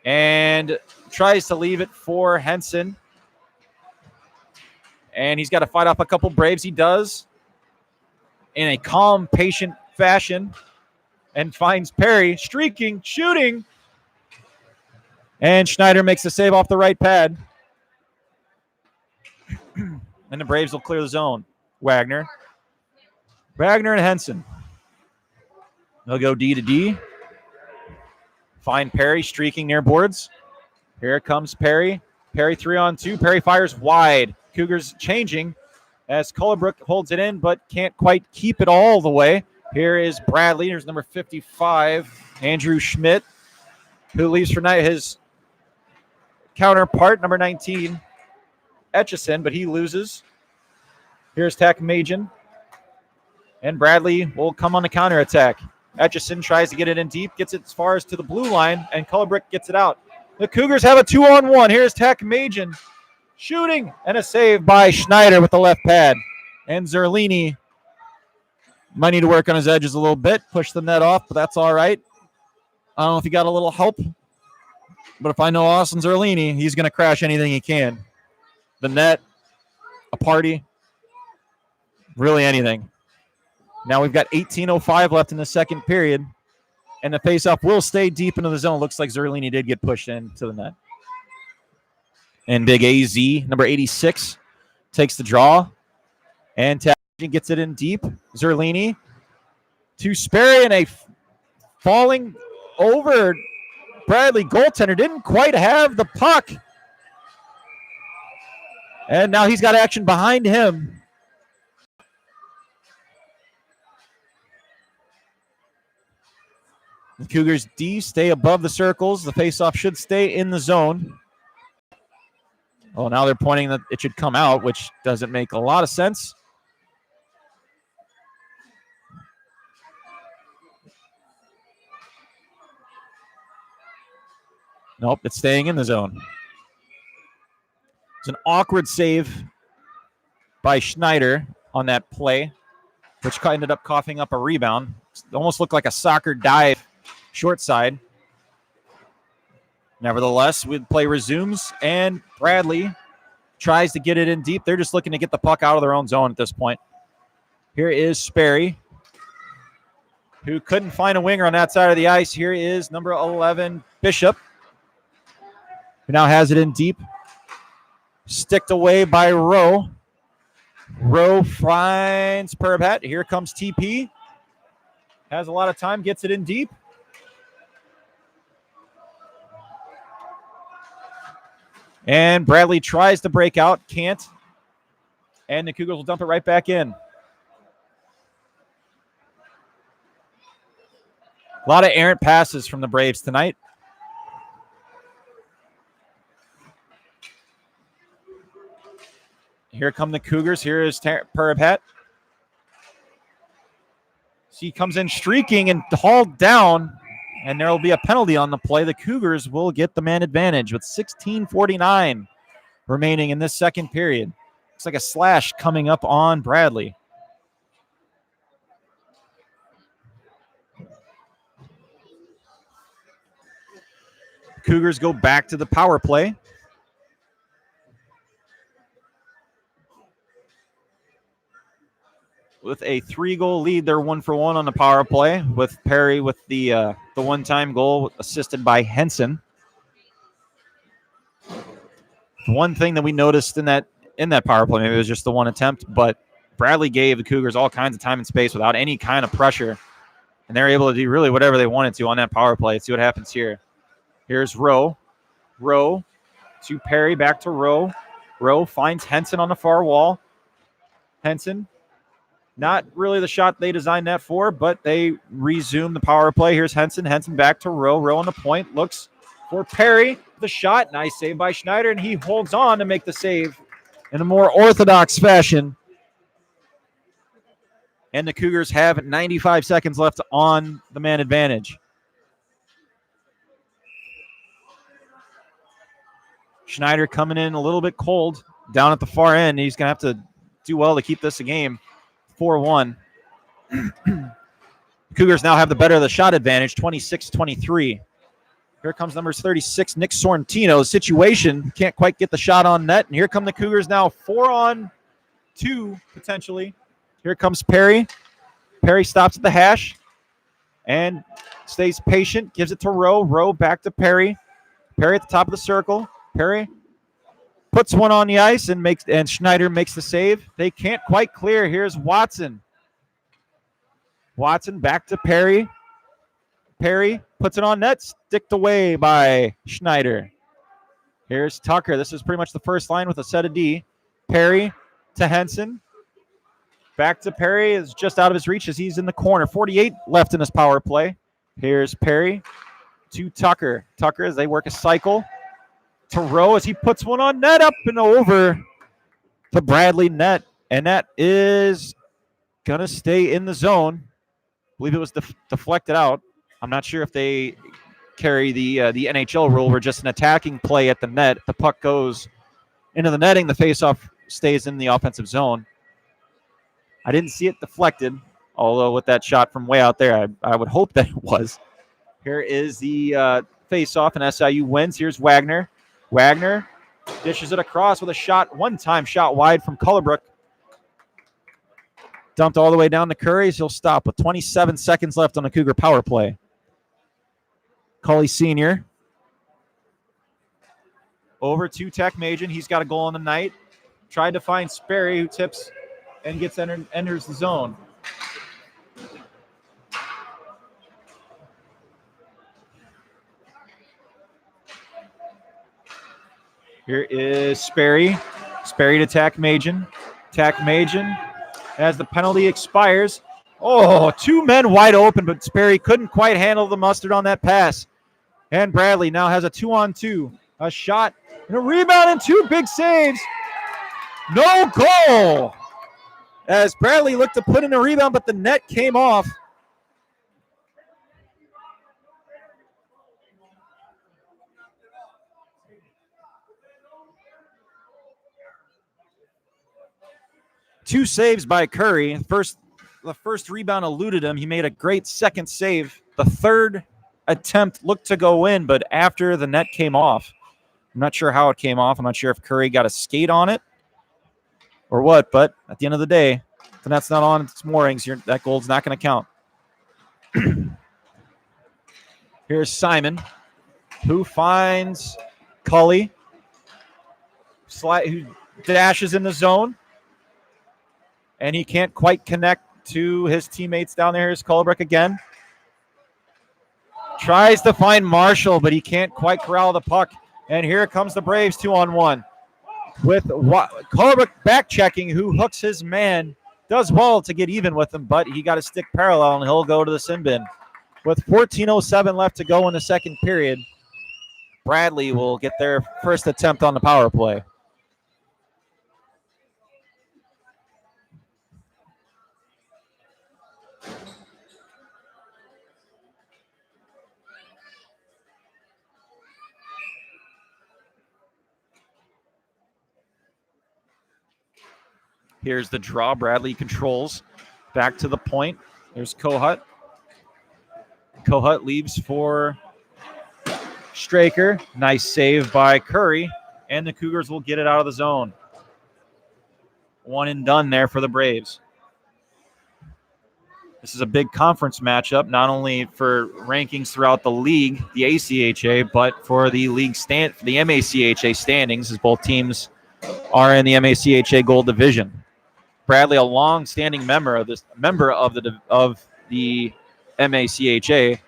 and tries to leave it for Henson. And he's got to fight off a couple Braves. He does in a calm, patient fashion and finds Perry streaking, shooting. And Schneider makes the save off the right pad. And the Braves will clear the zone. Wagner and Henson. They'll go D to D. Find Perry streaking near boards. Here comes Perry. Perry 3-on-2. Perry fires wide. Cougars changing as Cullibrook holds it in, but can't quite keep it all the way. Here is Bradley. Here's number 55, Andrew Schmidt, who leaves for night his counterpart, number 19, Etchison, but he loses. Here's Tack Majin. And Bradley will come on the counterattack. Etchison tries to get it in deep, gets it as far as to the blue line, and Cullibrook gets it out. The Cougars have a 2-on-1. Here's Tack Majin shooting, and a save by Schneider with the left pad. And Zerlini might need to work on his edges a little bit, push the net off, but that's all right. I don't know if he got a little help, but if I know Austin Zerlini, he's going to crash anything he can. The net, a party, really anything. Now we've got 18:05 left in the second period, and the faceoff will stay deep into the zone. Looks like Zerlini did get pushed into the net. And big AZ, number 86, takes the draw, and Tack gets it in deep. Zerlini to Sperry, and a falling over Bradley goaltender didn't quite have the puck. And now he's got action behind him. The Cougars D stay above the circles. The faceoff should stay in the zone. Oh, now they're pointing that it should come out, which doesn't make a lot of sense. Nope, it's staying in the zone. It's an awkward save by Schneider on that play, which ended up coughing up a rebound. It almost looked like a soccer dive short side. Nevertheless, play resumes, and Bradley tries to get it in deep. They're just looking to get the puck out of their own zone at this point. Here is Sperry, who couldn't find a winger on that side of the ice. Here is number 11, Bishop, who now has it in deep. Sticked away by Rowe. Rowe finds Perbhat. Here comes TP. Has a lot of time, gets it in deep. And Bradley tries to break out, can't. And the Cougars will dump it right back in. A lot of errant passes from the Braves tonight. Here come the Cougars. Here is Perbhat. He comes in streaking and hauled down, and there will be a penalty on the play. The Cougars will get the man advantage with 16:49 remaining in this second period. Looks like a slash coming up on Bradley. Cougars go back to the power play. With a 3-goal lead, they're 1-for-1 on the power play, with Perry with the one-time goal assisted by Henson. One thing that we noticed in that power play, maybe it was just the one attempt, but Bradley gave the Cougars all kinds of time and space without any kind of pressure, and they're able to do really whatever they wanted to on that power play. Let's see what happens here. Here's Rowe. Rowe to Perry, back to Rowe. Rowe finds Henson on the far wall. Henson. Not really the shot they designed that for, but they resume the power play. Here's Henson. Henson back to Rowe. Rowe on the point. Looks for Perry. The shot. Nice save by Schneider, and he holds on to make the save in a more orthodox fashion. And the Cougars have 95 seconds left on the man advantage. Schneider coming in a little bit cold down at the far end. He's going to have to do well to keep this a game. 4-1. Cougars now have the better of the shot advantage, 26-23. Here comes numbers 36, Nick Sorrentino. Situation, can't quite get the shot on net. And here come the Cougars now, 4-on-2, potentially. Here comes Perry. Perry stops at the hash and stays patient, gives it to Rowe. Rowe back to Perry. Perry at the top of the circle. Perry puts one on the ice and Schneider makes the save. They can't quite clear. Here's Watson. Watson back to Perry. Perry puts it on net, sticked away by Schneider. Here's Tucker. This is pretty much the first line with a set of D. Perry to Henson. Back to Perry. Is just out of his reach as he's in the corner. 48 left in his power play. Here's Perry to Tucker. Tucker as they work a cycle. To Rowe as he puts one on net, up and over to Bradley net. And that is going to stay in the zone. I believe it was deflected out. I'm not sure if they carry the NHL rule where just an attacking play at the net, the puck goes into the netting, the faceoff stays in the offensive zone. I didn't see it deflected, although with that shot from way out there, I would hope that it was. Here is the faceoff, and SIU wins. Here's Wagner. Wagner dishes it across with a shot, one-time shot wide from Cullerbrook. Dumped all the way down to Curry's. He'll stop with 27 seconds left on the Cougar power play. Cully Sr. over to Tech Majan. He's got a goal on the night. Tried to find Sperry, who tips and enters the zone. Here is Sperry. Sperry to Tech Majan. Tech Majan, as the penalty expires. Oh, two men wide open, but Sperry couldn't quite handle the mustard on that pass. And Bradley now has a 2-on-2. A shot and a rebound and two big saves. No goal. As Bradley looked to put in a rebound, but the net came off. Two saves by Curry. The first rebound eluded him. He made a great second save. The third attempt looked to go in, but after the net came off. I'm not sure how it came off. I'm not sure if Curry got a skate on it or what, but at the end of the day, if the net's not on its moorings, that goal's not going to count. Here's Simon, who finds Cully, who dashes in the zone, and he can't quite connect to his teammates down there. Here's Cullebrick again. Tries to find Marshall, but he can't quite corral the puck. And here comes the Braves 2-on-1 with Cullebrick back checking, who hooks his man. Does well to get even with him, but he got a stick parallel, and he'll go to the sin bin. With 14:07 left to go in the second period, Bradley will get their first attempt on the power play. Here's the draw. Bradley controls. Back to the point. There's Kohut. Kohut leaves for Straker. Nice save by Curry. And the Cougars will get it out of the zone. One and done there for the Braves. This is a big conference matchup, not only for rankings throughout the league, the ACHA, but for the league the MACHA standings, as both teams are in the MACHA Gold Division. Bradley, a long-standing member of the MACHA,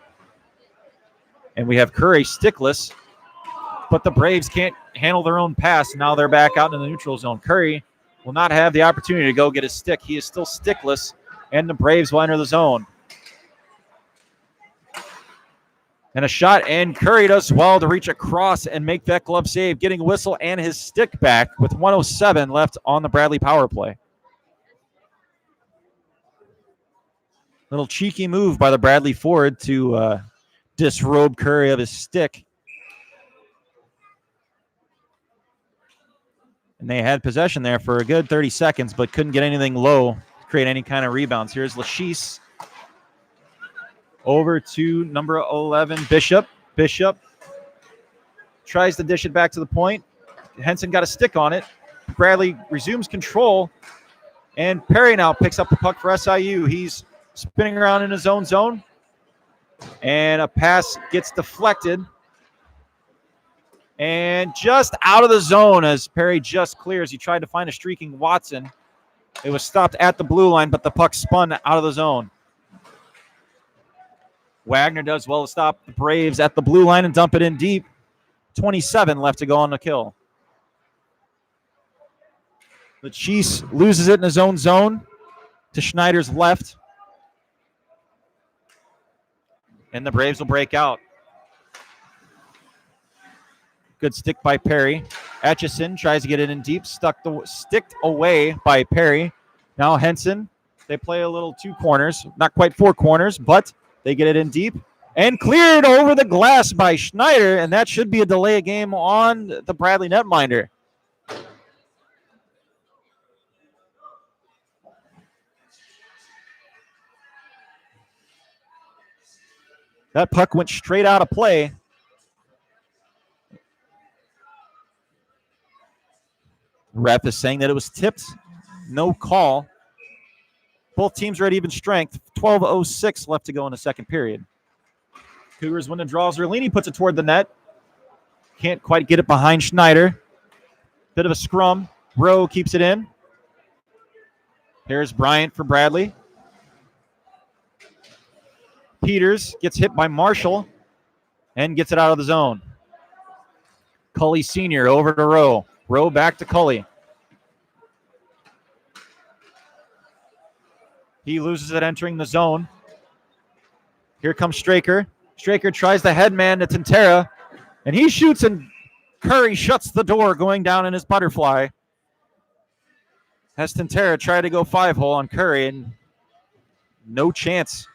and we have Curry stickless, but the Braves can't handle their own pass. Now they're back out in the neutral zone. Curry will not have the opportunity to go get his stick. He is still stickless, and the Braves will enter the zone. And a shot, and Curry does well to reach across and make that glove save, getting a whistle and his stick back with 1:07 left on the Bradley power play. Little cheeky move by the Bradley forward to disrobe Curry of his stick. And they had possession there for a good 30 seconds, but couldn't get anything low to create any kind of rebounds. Here's Lachise over to number 11, Bishop. Bishop tries to dish it back to the point. Henson got a stick on it. Bradley resumes control, and Perry now picks up the puck for SIU. He's spinning around in his own zone, and a pass gets deflected and just out of the zone as Perry just clears. He tried to find a streaking Watson. It was stopped at the blue line, but the puck spun out of the zone. Wagner does well to stop the Braves at the blue line and dump it in deep. 27 left to go on the kill. The Chiefs loses it in his own zone to Schneider's left. And the Braves will break out. Good stick by Perry. Atchison tries to get it in deep. Sticked away by Perry. Now Henson. They play a little two corners. Not quite four corners, but they get it in deep. And cleared over the glass by Schneider. And that should be a delay of game on the Bradley netminder. That puck went straight out of play. Ref is saying that it was tipped. No call. Both teams are at even strength. 12:06 left to go in the second period. Cougars win the draw. Zerlini puts it toward the net. Can't quite get it behind Schneider. Bit of a scrum. Rowe keeps it in. Here's Bryant for Bradley. Peters gets hit by Marshall and gets it out of the zone. Cully Sr. over to Rowe. Rowe back to Cully. He loses it entering the zone. Here comes Straker. Straker tries the headman to Tintera, and he shoots, and Curry shuts the door going down in his butterfly. Has Tintera tried to go 5-hole on Curry, and no chance.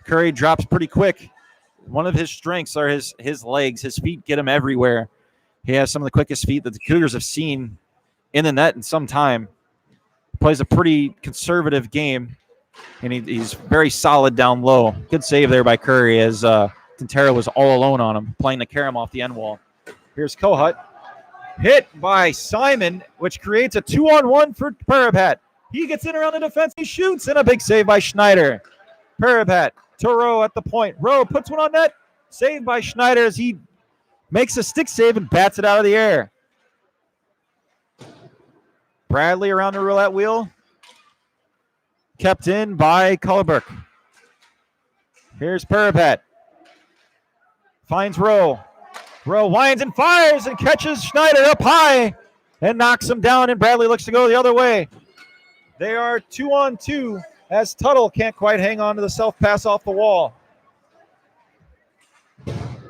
Curry drops pretty quick. One of his strengths are his legs. His feet get him everywhere. He has some of the quickest feet that the Cougars have seen in the net in some time. Plays a pretty conservative game, and he's very solid down low. Good save there by Curry as Tintera was all alone on him, playing to carry him off the end wall. Here's Kohut. hit by Simon, which creates a 2-on-1 for Parapat. He gets in around the defense. He shoots, and a big save by Schneider. Parapat to Rowe at the point. Rowe puts one on net. Saved by Schneider as he makes a stick save and bats it out of the air. Bradley around the roulette wheel. Kept in by Cullerberg. Here's Parapat. Finds Rowe. Rowe winds and fires and catches Schneider up high and knocks him down, and Bradley looks to go the other way. They are 2-on-2 as Tuttle can't quite hang on to the self-pass off the wall.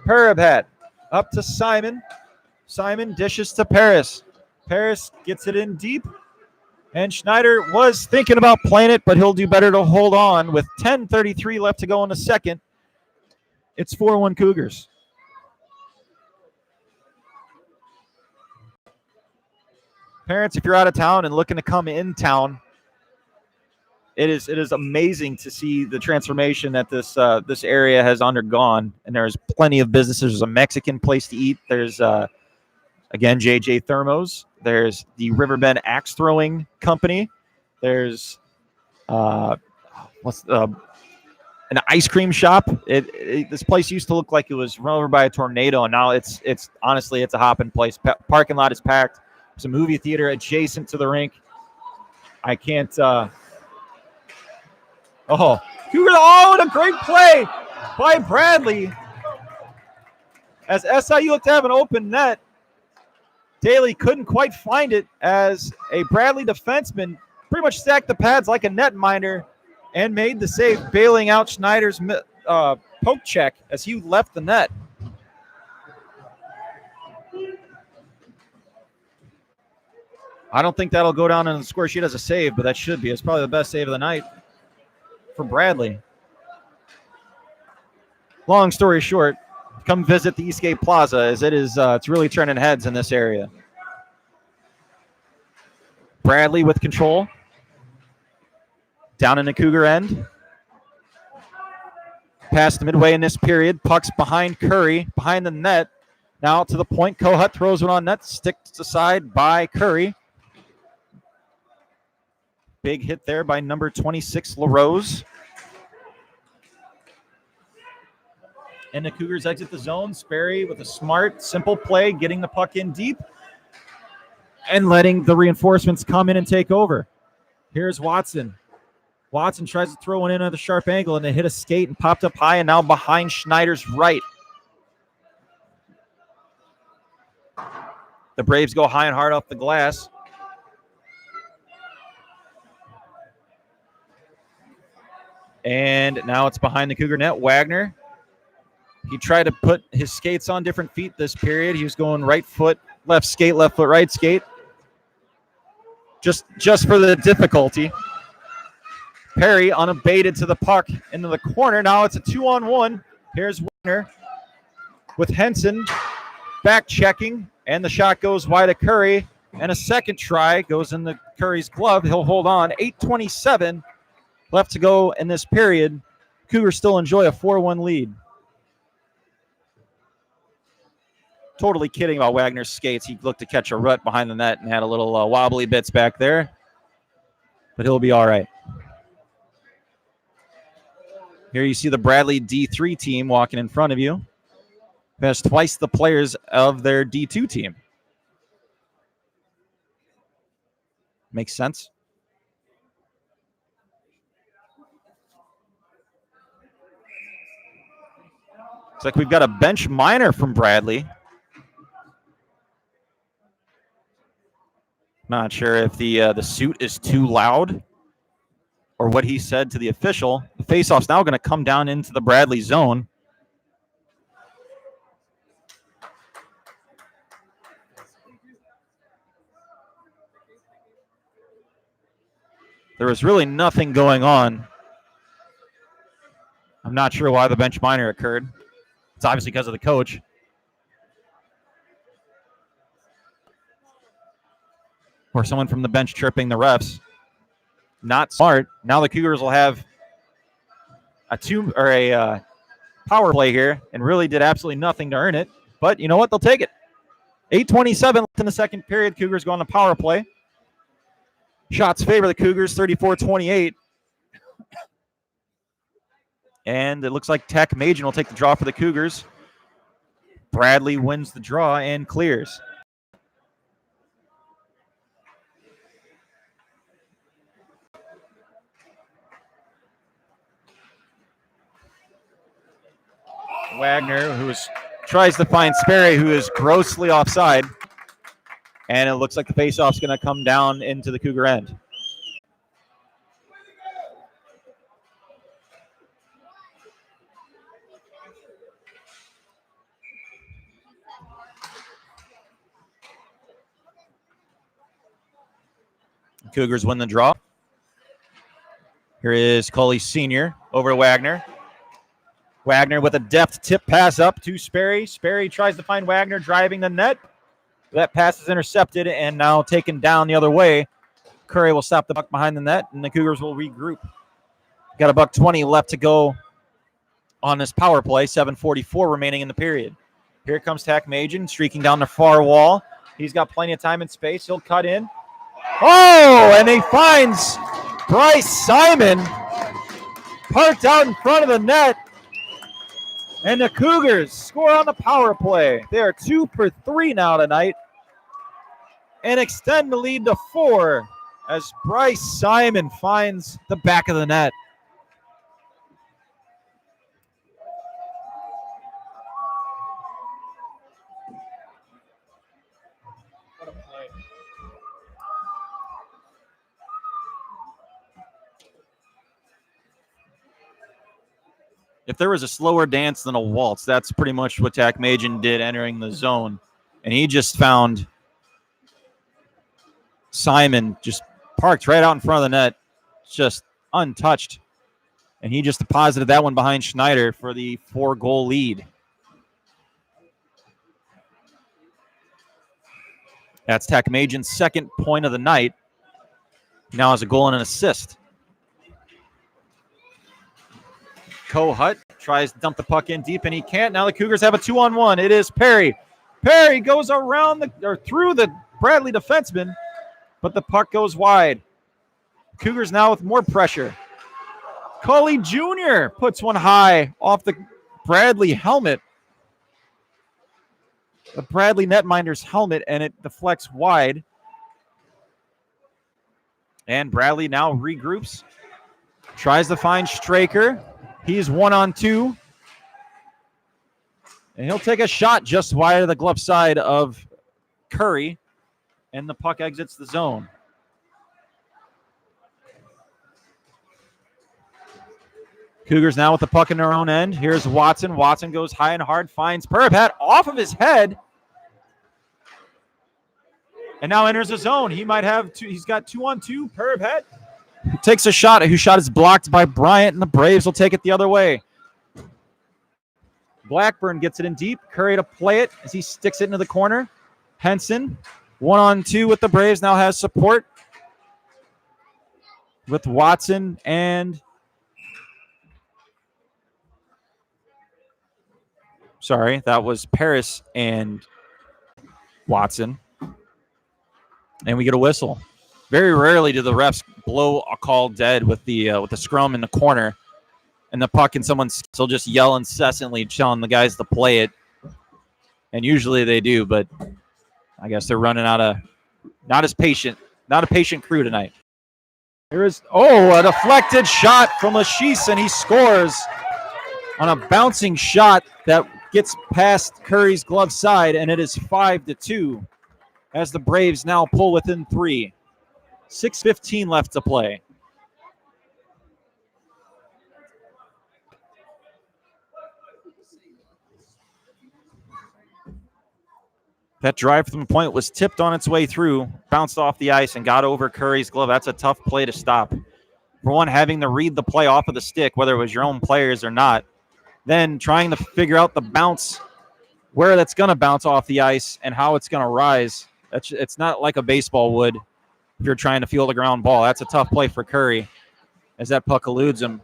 Parapat up to Simon. Simon dishes to Paris. Paris gets it in deep. And Schneider was thinking about playing it, but he'll do better to hold on with 10:33 left to go in the second. It's 4-1 Cougars. Parents, if you're out of town and looking to come in town, it is amazing to see the transformation that this area has undergone. And there's plenty of businesses. There's a Mexican place to eat. There's again, JJ Thermos. There's the Riverbend Axe Throwing Company. There's an ice cream shop. This place used to look like it was run over by a tornado, and now it's honestly a hopping place. Parking lot is packed. There's a movie theater adjacent to the rink. I can't. Cougar! Oh, and a great play by Bradley as SIU looked to have an open net. Daly couldn't quite find it as a Bradley defenseman pretty much stacked the pads like a netminder and made the save, bailing out Schneider's poke check as he left the net. I don't think that'll go down on the score sheet as a save, but that should be. It's probably the best save of the night for Bradley. Long story short, come visit the Eastgate Plaza as it's really turning heads in this area. Bradley with control. Down in the Cougar end. Past midway in this period. Puck's behind Curry, behind the net. Now to the point. Kohut throws one on net. Sticks aside by Curry. Big hit there by number 26, LaRose. And the Cougars exit the zone. Sperry with a smart, simple play, getting the puck in deep and letting the reinforcements come in and take over. Here's Watson. Watson tries to throw one in at a sharp angle, and they hit a skate and popped up high and now behind Schneider's right. The Braves go high and hard off the glass. And now it's behind the Cougar net. Wagner. He tried to put his skates on different feet this period. He was going right foot, left skate, left foot, right skate. Just for the difficulty. Perry unabated to the puck into the corner. Now it's a 2-on-1. Here's Wagner with Henson back checking, and the shot goes wide of Curry. And a second try goes into Curry's glove. He'll hold on. 8:27 left to go in this period. Cougars still enjoy a 4-1 lead. Totally kidding about Wagner's skates. He looked to catch a rut behind the net and had a little wobbly bits back there. But he'll be all right. Here you see the Bradley D3 team walking in front of you. Has twice the players of their D2 team. Makes sense. Looks like we've got a bench minor from Bradley. Not sure if the suit is too loud or what he said to the official. The faceoff's now going to come down into the Bradley zone. There was really nothing going on. I'm not sure why the bench minor occurred. It's obviously because of the coach. Or someone from the bench tripping the refs. Not smart. Now the Cougars will have a power play here and really did absolutely nothing to earn it. But you know what? They'll take it. 8:27 left in the second period. Cougars go on the power play. Shots favor the Cougars, 34-28. And it looks like Tech Majin will take the draw for the Cougars. Bradley wins the draw and clears. Wagner, tries to find Sperry, who is grossly offside. And it looks like the faceoff's going to come down into the Cougar end. Cougars win the draw. Here is Coley Sr. over to Wagner. Wagner with a deft tip pass up to Sperry. Sperry tries to find Wagner driving the net. That pass is intercepted and now taken down the other way. Curry will stop the puck behind the net, and the Cougars will regroup. Got $1:20 left to go on this power play. 7:44 remaining in the period. Here comes Tech Majin streaking down the far wall. He's got plenty of time and space. He'll cut in. Oh, and he finds Bryce Simon parked out in front of the net. And the Cougars score on the power play. They are 2 for 3 now tonight and extend the lead to 4 as Bryce Simon finds the back of the net. If there was a slower dance than a waltz, that's pretty much what Tech Majin did entering the zone. And he just found Simon just parked right out in front of the net, just untouched. And he just deposited that one behind Schneider for the 4-goal lead. That's Tech Majin's second point of the night. He now has a goal and an assist. Kohut tries to dump the puck in deep, and he can't. Now the Cougars have a 2-on-1. It is Perry. Perry goes through the Bradley defenseman, but the puck goes wide. Cougars now with more pressure. Coley Jr. puts one high off the Bradley helmet. The Bradley netminder's helmet, and it deflects wide. And Bradley now regroups. Tries to find Straker. He's 1-on-2. And he'll take a shot just wide of the glove side of Curry. And the puck exits the zone. Cougars now with the puck in their own end. Here's Watson. Watson goes high and hard, finds Perpat off of his head. And now enters the zone. He might have two. He's got 2-on-2. Perpat takes a shot. Whose shot is blocked by Bryant, and the Braves will take it the other way. Blackburn gets it in deep. Curry to play it as he sticks it into the corner. Henson, 1-on-2 with the Braves, now has support with Watson and that was Paris and Watson. And we get a whistle. Very rarely do the refs blow a call dead with the scrum in the corner and the puck, and someone still just yell incessantly telling the guys to play it. And usually they do, but I guess they're running out of not a patient crew tonight. There is a deflected shot from Lachise, and he scores on a bouncing shot that gets past Curry's glove side, and it is 5-2 as the Braves now pull within 3. 6:15 left to play. That drive from the point was tipped on its way through, bounced off the ice, and got over Curry's glove. That's a tough play to stop. For one, having to read the play off of the stick, whether it was your own players or not, then trying to figure out the bounce, where that's going to bounce off the ice and how it's going to rise. It's not like a baseball would if you're trying to field a ground ball. That's a tough play for Curry as that puck eludes him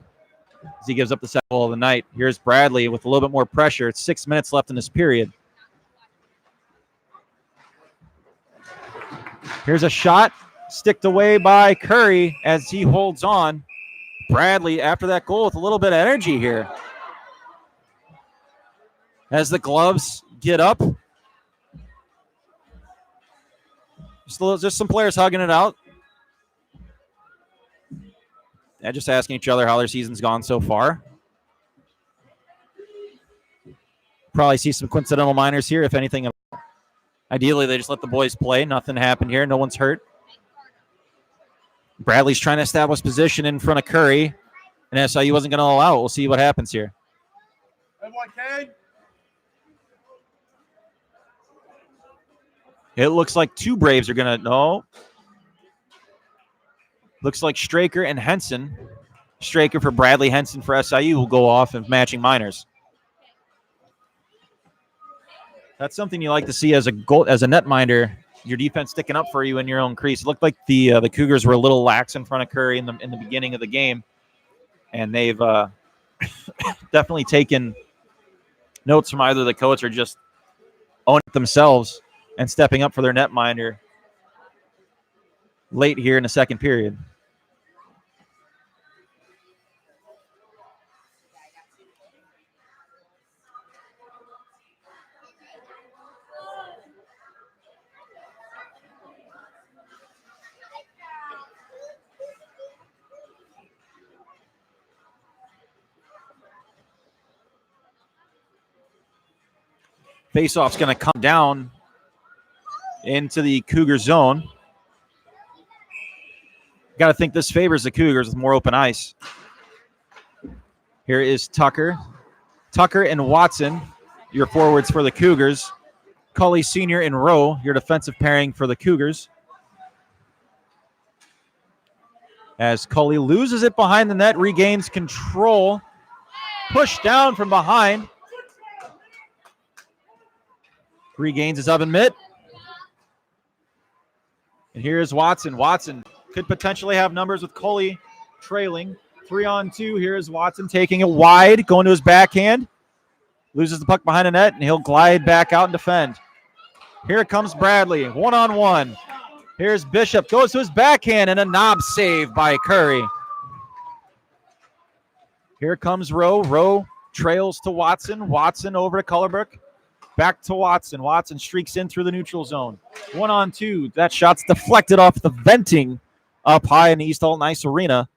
as he gives up the second goal of the night. Here's Bradley with a little bit more pressure. It's 6 minutes left in this period. Here's a shot, sticked away by Curry as he holds on. Bradley, after that goal, with a little bit of energy here. As the gloves get up. Just some players hugging it out. And just asking each other how their season's gone so far. Probably see some coincidental minors here, if anything. Ideally, they just let the boys play. Nothing happened here. No one's hurt. Bradley's trying to establish position in front of Curry. And SIU wasn't going to allow it. We'll see what happens here. It looks like two Braves are going to... No. Looks like Straker and Henson. Straker for Bradley, Henson for SIU will go off in matching minors. That's something you like to see as a netminder. Your defense sticking up for you in your own crease. It looked like the Cougars were a little lax in front of Curry in the beginning of the game, and they've definitely taken notes from either the coach or just owning it themselves and stepping up for their netminder late here in the second period. Faceoff's going to come down into the Cougar zone. Got to think this favors the Cougars with more open ice. Here is Tucker. Tucker and Watson, your forwards for the Cougars. Cully Sr. and Rowe, your defensive pairing for the Cougars. As Cully loses it behind the net, regains control. Pushed down from behind. Regains his oven mitt. And here's Watson. Watson could potentially have numbers with Cully trailing. 3-on-2. Here's Watson taking it wide, going to his backhand. Loses the puck behind the net, and he'll glide back out and defend. Here comes Bradley, 1-on-1. Here's Bishop, goes to his backhand, and a knob save by Curry. Here comes Rowe. Rowe trails to Watson. Watson over to Cullerbrook. Back to Watson. Watson streaks in through the neutral zone. 1-on-2. That shot's deflected off the venting up high in the East Alton Ice Arena.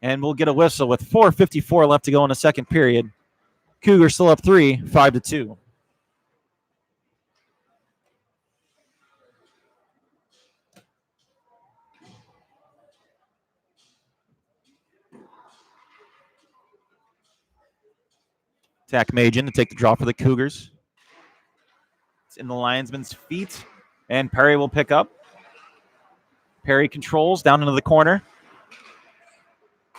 And we'll get a whistle with 4:54 left to go in the second period. Cougars still up 3, 5-2. Zach Majin to take the draw for the Cougars. It's in the linesman's feet, and Perry will pick up. Perry controls down into the corner.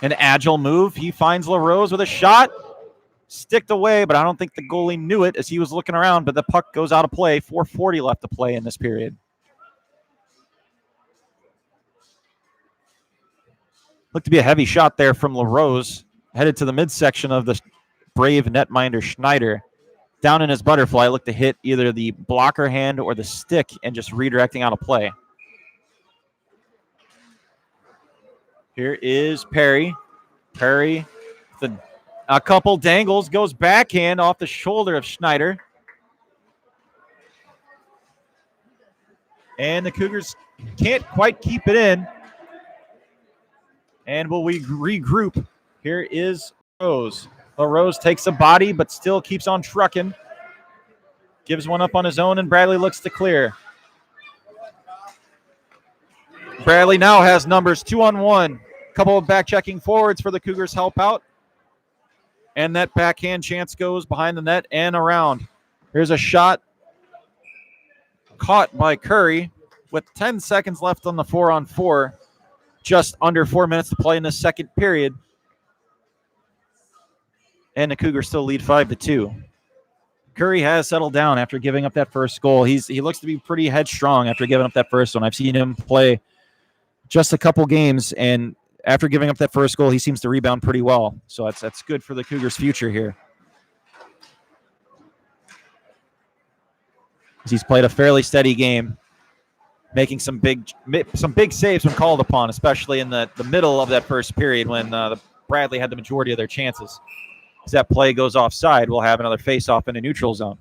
An agile move. He finds LaRose with a shot. Sticked away, but I don't think the goalie knew it as he was looking around, but the puck goes out of play. 4:40 left to play in this period. Looked to be a heavy shot there from LaRose. Headed to the midsection of the Brave netminder Schneider. Down in his butterfly, looked to hit either the blocker hand or the stick and just redirecting out of play. Here is Perry. Perry, a couple dangles, goes backhand off the shoulder of Schneider. And the Cougars can't quite keep it in. And will we regroup? Here is Rose. Rose takes a body, but still keeps on trucking. Gives one up on his own, and Bradley looks to clear. Bradley now has numbers 2-on-1. Couple of back-checking forwards for the Cougars help out. And that backhand chance goes behind the net and around. Here's a shot caught by Curry with 10 seconds left on the 4-on-4. Just under 4 minutes to play in the second period. And the Cougars still lead 5-2. Curry has settled down after giving up that first goal. He looks to be pretty headstrong after giving up that first one. I've seen him play just a couple games, and after giving up that first goal, he seems to rebound pretty well. So that's good for the Cougars' future here. He's played a fairly steady game. making some big saves when called upon, especially in the middle of that first period when Bradley had the majority of their chances. As that play goes offside, we'll have another face-off in a neutral zone.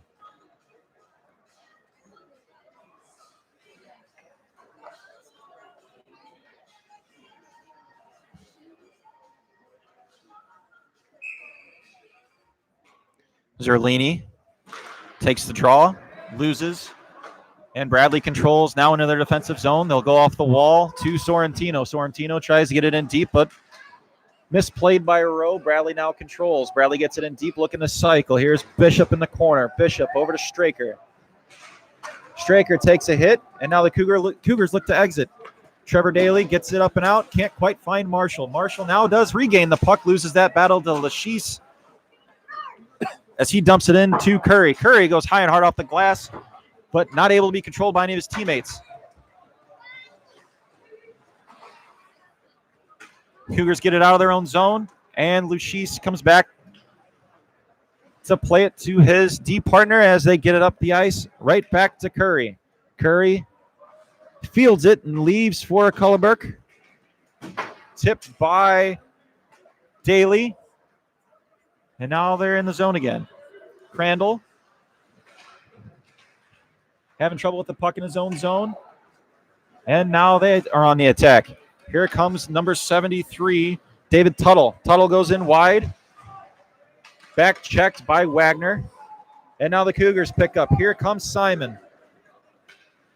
Zerlini takes the draw, loses, and Bradley controls now into their defensive zone. They'll go off the wall to Sorrentino. Sorrentino tries to get it in deep, but misplayed by Rowe. Bradley now controls. Bradley gets it in deep, looking to cycle. Here's Bishop in the corner. Bishop over to Straker. Straker takes a hit, and now the Cougars look to exit. Trevor Daly gets it up and out. Can't quite find Marshall. Marshall now does regain the puck, loses that battle to Lachise as he dumps it in to Curry. Curry goes high and hard off the glass, but not able to be controlled by any of his teammates. Cougars get it out of their own zone, and Luchis comes back to play it to his D partner as they get it up the ice, right back to Curry. Curry fields it and leaves for Culleberg. Tipped by Daly. And now they're in the zone again. Crandall having trouble with the puck in his own zone. And now they are on the attack. Here comes number 73, David Tuttle. Tuttle goes in wide. Back checked by Wagner. And now the Cougars pick up. Here comes Simon.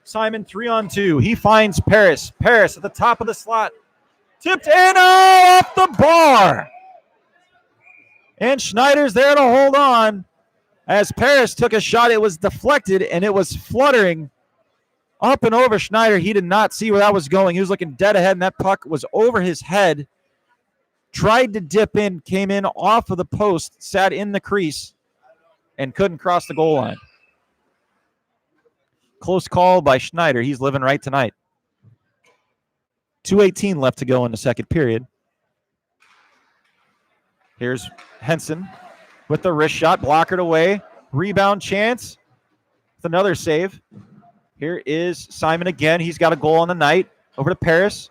Simon 3-on-2. He finds Paris. Paris at the top of the slot. Tipped in off the bar. And Schneider's there to hold on. As Paris took a shot, it was deflected, and it was fluttering up and over Schneider. He did not see where that was going. He was looking dead ahead, and that puck was over his head. Tried to dip in, came in off of the post, sat in the crease, and couldn't cross the goal line. Close call by Schneider. He's living right tonight. 2:18 left to go in the second period. Here's Henson with the wrist shot, blockered away. Rebound chance with another save. Here is Simon again. He's got a goal on the night. Over to Paris.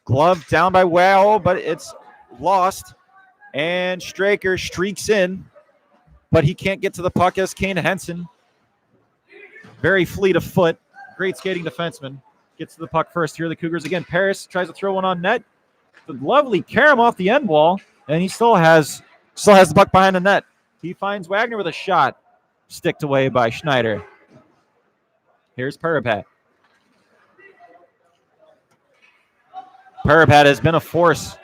Glove down by Wow, but it's lost. And Straker streaks in, but he can't get to the puck as Kane Henson. Very fleet of foot. Great skating defenseman. Gets to the puck first. Here are the Cougars again. Paris tries to throw one on net. The lovely carom off the end wall, and he still has the puck behind the net. He finds Wagner with a shot. Sticked away by Schneider. Here's Parapat. Parapat has been a force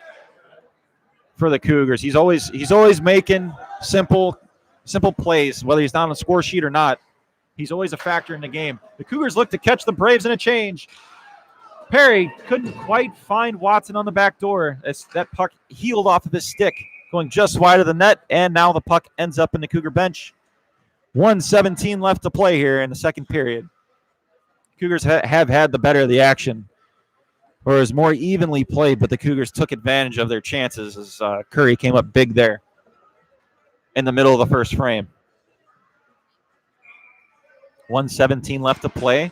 for the Cougars. He's always making simple plays, whether he's not on the score sheet or not. He's always a factor in the game. The Cougars look to catch the Braves in a change. Perry couldn't quite find Watson on the back door as that puck heeled off of his stick, going just wide of the net, and now the puck ends up in the Cougar bench. 1:17 left to play here in the second period. Cougars have had the better of the action, or is more evenly played, but the Cougars took advantage of their chances as Curry came up big there in the middle of the first frame. 1:17 left to play.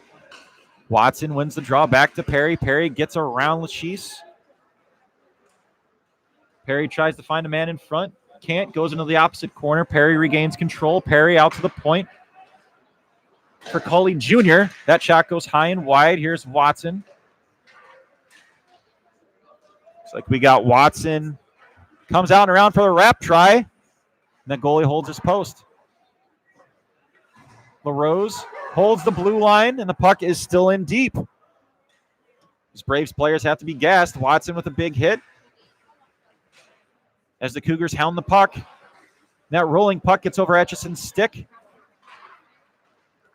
Watson wins the draw back to Perry. Perry gets around Lachise. Perry tries to find a man in front. Can't. Goes into the opposite corner. Perry regains control. Perry out to the point for Cully Jr. That shot goes high and wide. Here's Watson. Looks like we got Watson. Comes out and around for the wrap try. And the goalie holds his post. LaRose holds the blue line, and the puck is still in deep. These Braves players have to be gassed. Watson with a big hit as the Cougars hound the puck. That rolling puck gets over Etchison's stick.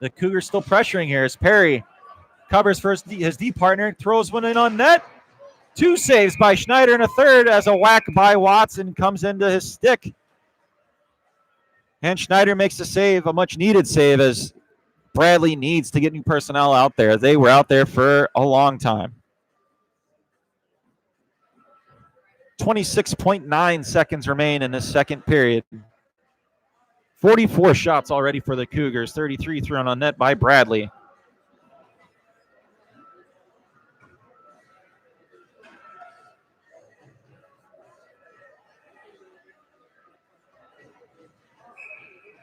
The Cougars still pressuring here as Perry covers for his D partner, throws one in on net. Two saves by Schneider and a third as a whack by Watson comes into his stick. And Schneider makes a save, a much-needed save, as Bradley needs to get new personnel out there. They were out there for a long time. 26.9 seconds remain in this second period. 44 shots already for the Cougars. 33 thrown on net by Bradley.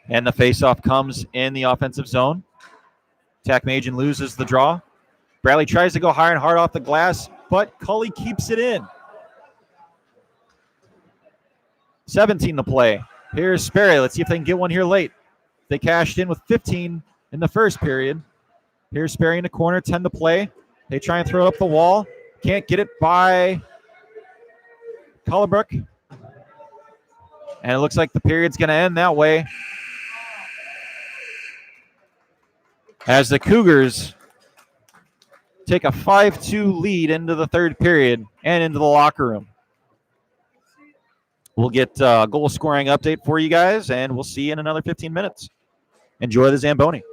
And the faceoff comes in the offensive zone. Tack Majan loses the draw. Bradley tries to go high and hard off the glass, but Cully keeps it in. 17 to play. Here's Sperry. Let's see if they can get one here late. They cashed in with 15 in the first period. Here's Sperry in the corner, 10 to play. They try and throw it up the wall. Can't get it by Collarbrook. And it looks like the period's going to end that way, as the Cougars take a 5-2 lead into the third period and into the locker room. We'll get a goal scoring update for you guys, and we'll see you in another 15 minutes. Enjoy the Zamboni.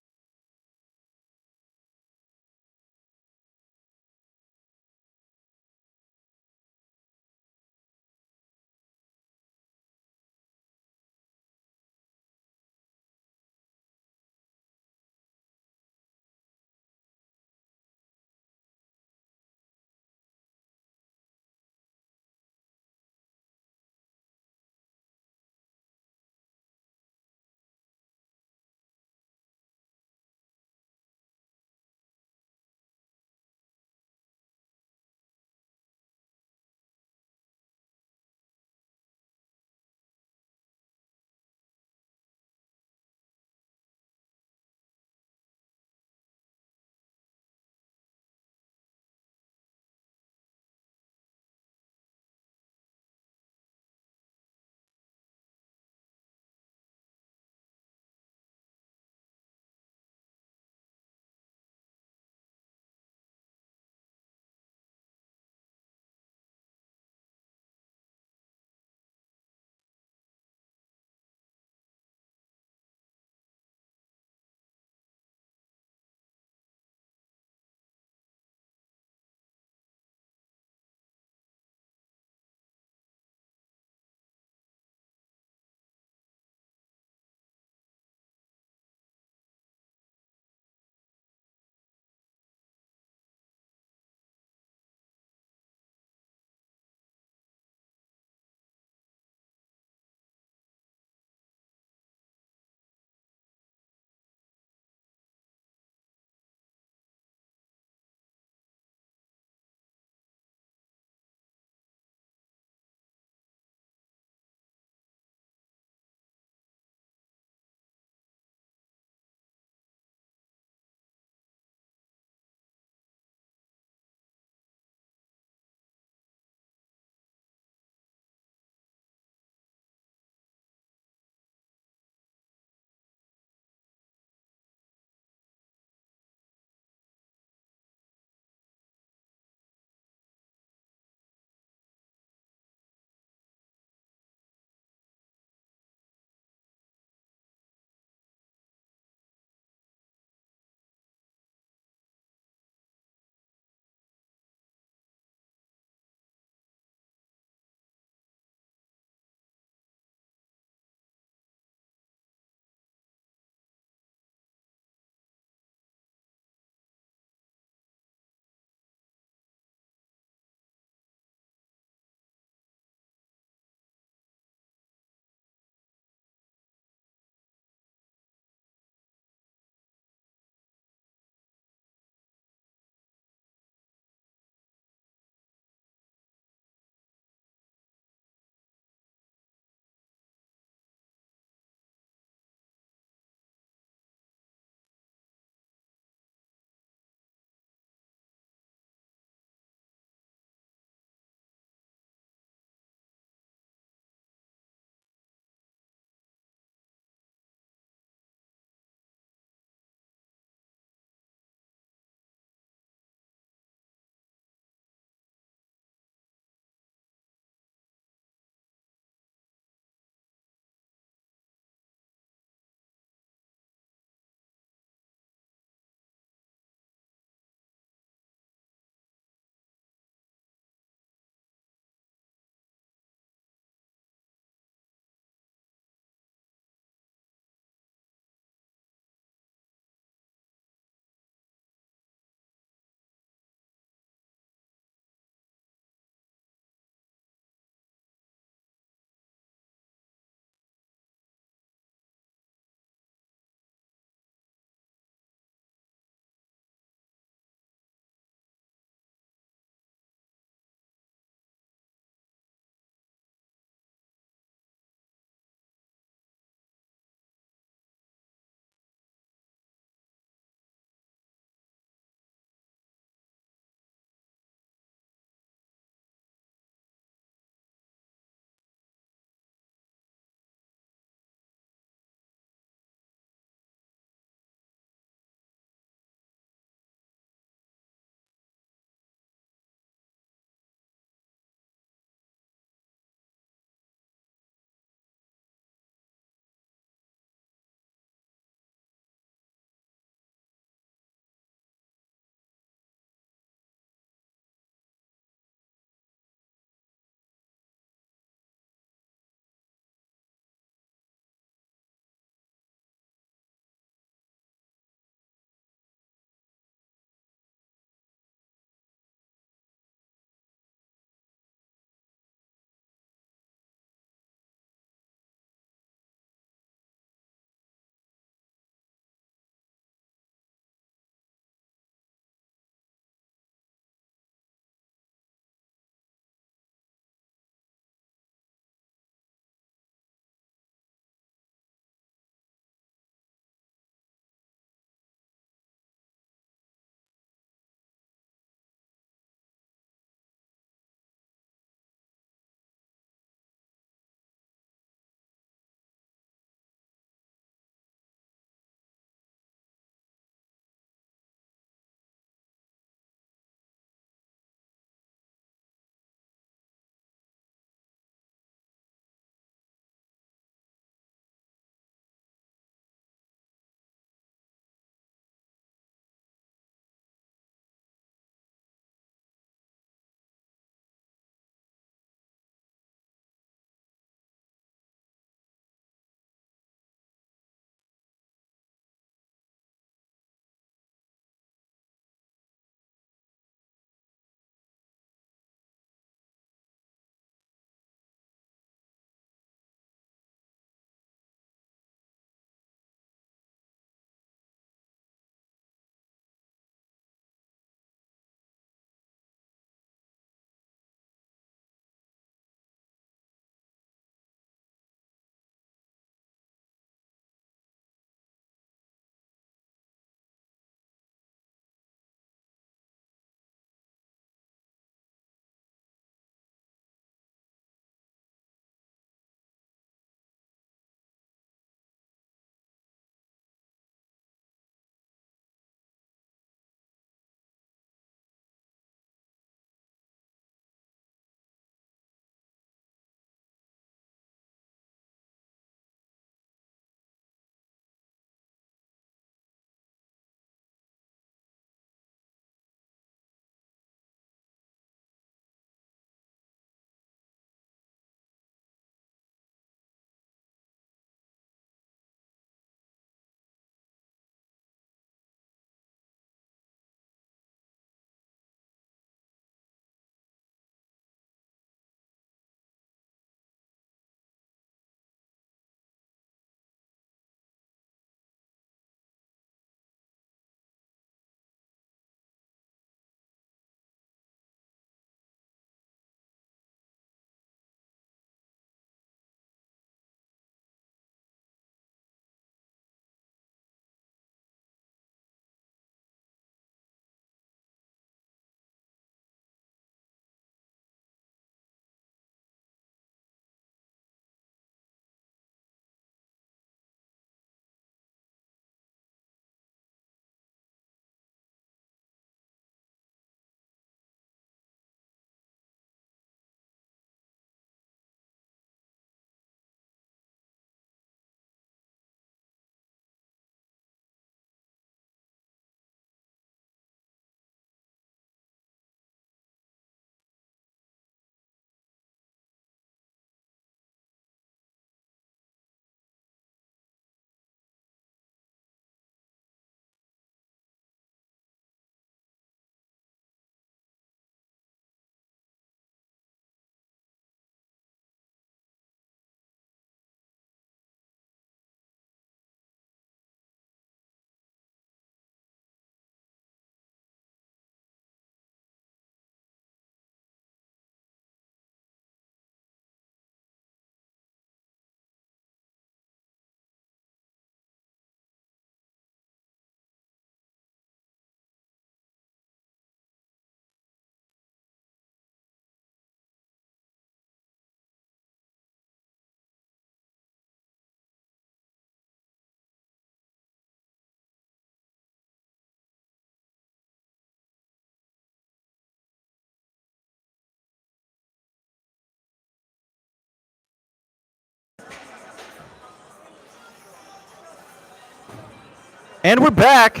And we're back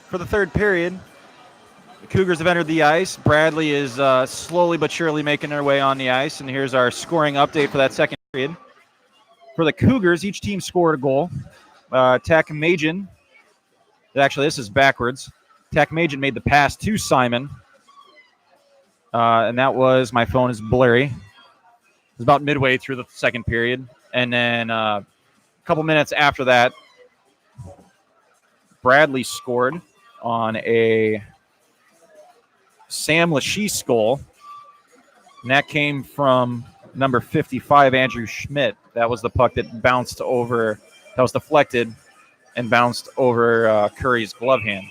for the third period. The Cougars have entered the ice. Bradley is slowly but surely making their way on the ice. And here's our scoring update for that second period. For the Cougars, each team scored a goal. Takamajan, actually this is backwards. Takamajan made the pass to Simon. And that was, my phone is blurry. It was about midway through the second period. And then a couple minutes after that, Bradley scored on a Sam Lachise goal. And that came from number 55, Andrew Schmidt. That was the puck that bounced over, that was deflected and bounced over Curry's glove hand.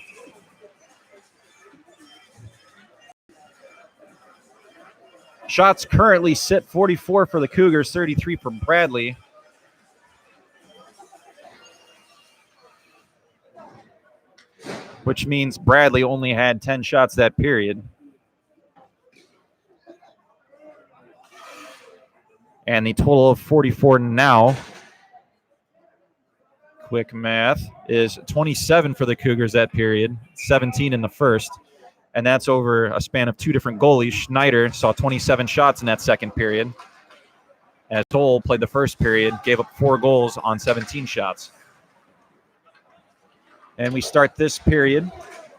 Shots currently sit 44 for the Cougars, 33 for Bradley. Which means Bradley only had 10 shots that period. And the total of 44 now, quick math, is 27 for the Cougars that period, 17 in the first. And that's over a span of two different goalies. Schneider saw 27 shots in that second period. As Toll played the first period, gave up 4 goals on 17 shots. And we start this period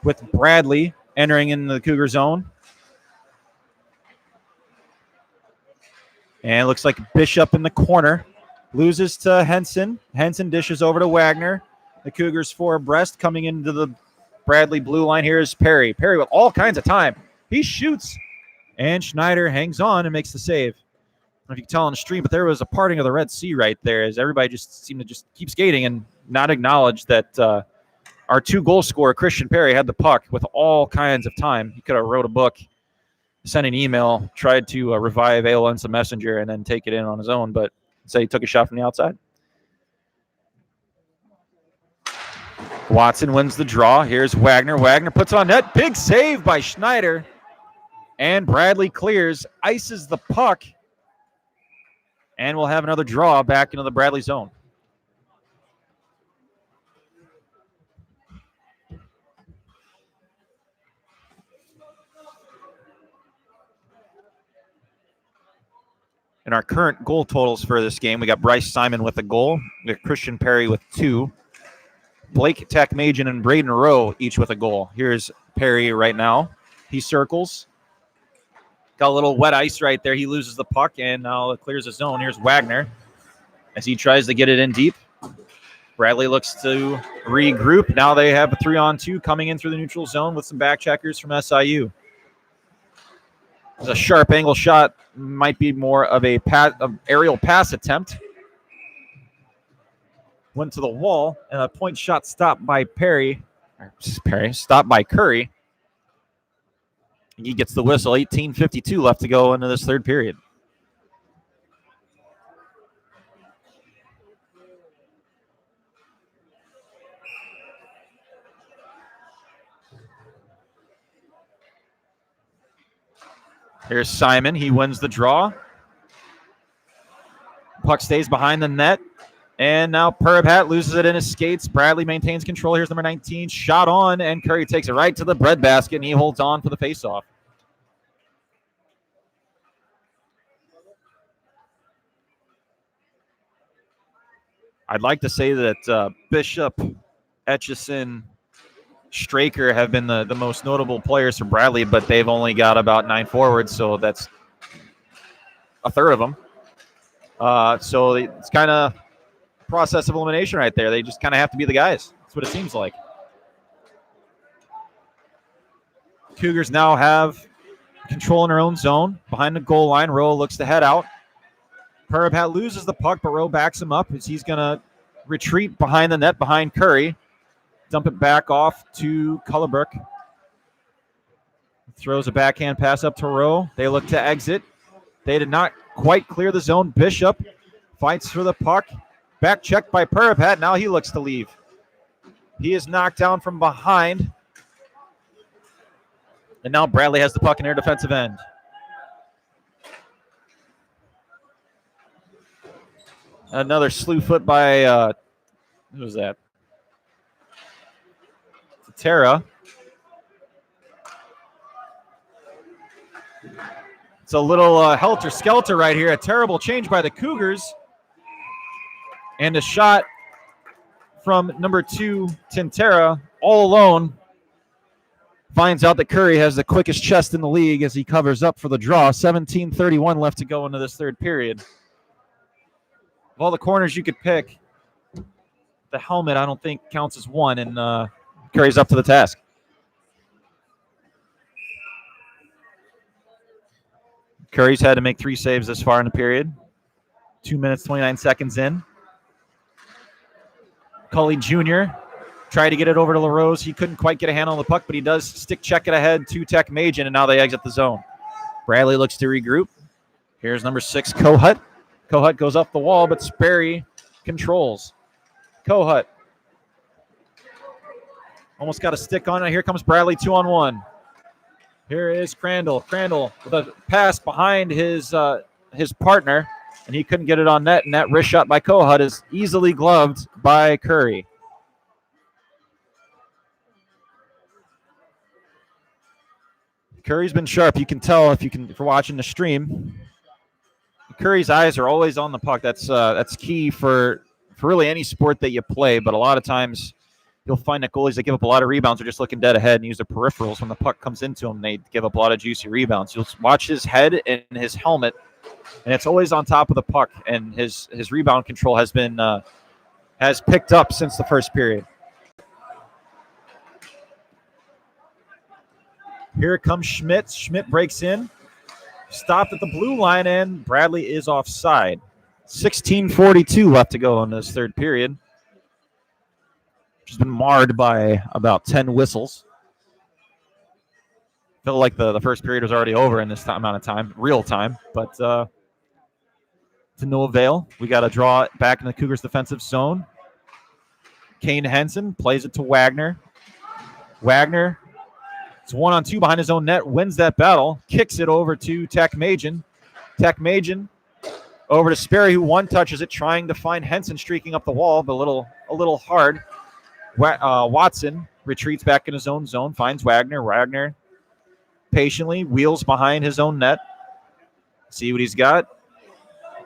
with Bradley entering in the Cougar zone. And it looks like Bishop in the corner. Loses to Henson. Henson dishes over to Wagner. The Cougars 4 abreast coming into the Bradley blue line. Here is Perry. Perry with all kinds of time. He shoots. And Schneider hangs on and makes the save. I don't know if you can tell on the stream, but there was a parting of the Red Sea right there as everybody just seemed to just keep skating and not acknowledge that our 2-goal scorer, Christian Perry, had the puck with all kinds of time. He could have wrote a book, sent an email, tried to revive AOL Instant Messenger, and then take it in on his own, but instead he took a shot from the outside. Watson wins the draw. Here's Wagner. Wagner puts on net. Big save by Schneider. And Bradley clears, ices the puck, and we'll have another draw back into the Bradley zone. In our current goal totals for this game, we got Bryce Simon with a goal. We got Christian Perry with 2. Blake Takamajan and Braden Rowe each with a goal. Here's Perry right now. He circles. Got a little wet ice right there. He loses the puck and now it clears the zone. Here's Wagner as he tries to get it in deep. Bradley looks to regroup. Now they have a 3-on-2 coming in through the neutral zone with some back checkers from SIU. It's a sharp angle shot. Might be more of a aerial pass attempt. Went to the wall, and a point shot stopped by stopped by Curry. He gets the whistle. 18:52 left to go into this third period. Here's Simon. He wins the draw. Puck stays behind the net. And now Perbat loses it in his skates. Bradley maintains control. Here's number 19. Shot on, and Curry takes it right to the breadbasket, and he holds on for the faceoff. I'd like to say that Bishop, Etchison, Straker have been the most notable players for Bradley, but they've only got about 9 forwards, so that's a third of them. So it's kind of process of elimination right there. They just kind of have to be the guys. That's what it seems like. Cougars now have control in their own zone. Behind the goal line, Rowe looks to head out. Perbat loses the puck, but Rowe backs him up as he's going to retreat behind the net, behind Curry. Dump it back off to Cullerbrook. Throws a backhand pass up to Rowe. They look to exit. They did not quite clear the zone. Bishop fights for the puck. Back checked by Perbat. Now he looks to leave. He is knocked down from behind. And now Bradley has the puck in their defensive end. Another slew foot by, who was that? Tintera. It's a little helter-skelter right here. A terrible change by the Cougars. And a shot from number 2, Tintera, all alone. Finds out that Curry has the quickest chest in the league as he covers up for the draw. 17:31 left to go into this third period. Of all the corners you could pick, the helmet I don't think counts as one, and Curry's up to the task. Curry's had to make 3 saves this far in the period. 2 minutes, 29 seconds in. Cully Jr. tried to get it over to LaRose. He couldn't quite get a handle on the puck, but he does stick check it ahead to Tech Majin, and now they exit the zone. Bradley looks to regroup. Here's number 6, Kohut. Kohut goes up the wall, but Sperry controls. Kohut almost got a stick on it. Here comes Bradley 2-on-1. Here is Crandall. Crandall with a pass behind his partner, and he couldn't get it on net, and that wrist shot by Kohut is easily gloved by Curry. Curry's been sharp. You can tell if you're watching the stream. Curry's eyes are always on the puck. That's key for really any sport that you play, but a lot of times you'll find that goalies that give up a lot of rebounds are just looking dead ahead and use their peripherals. When the puck comes into them, they give up a lot of juicy rebounds. You'll watch his head and his helmet, and it's always on top of the puck, and his rebound control has picked up since the first period. Here comes Schmidt. Schmidt breaks in. Stopped at the blue line, and Bradley is offside. 16:42 left to go in this third period, which has been marred by about 10 whistles. Felt like the first period was already over in this amount of time, real time, but to no avail. We got to draw it back in the Cougars' defensive zone. Kane Henson plays it to Wagner. Wagner, it's 1-on-2 behind his own net, wins that battle, kicks it over to Tech Majin. Tech Majin over to Sperry, who one-touches it, trying to find Henson streaking up the wall, but a little hard. Watson retreats back in his own zone, finds Wagner. Wagner patiently wheels behind his own net. See what he's got.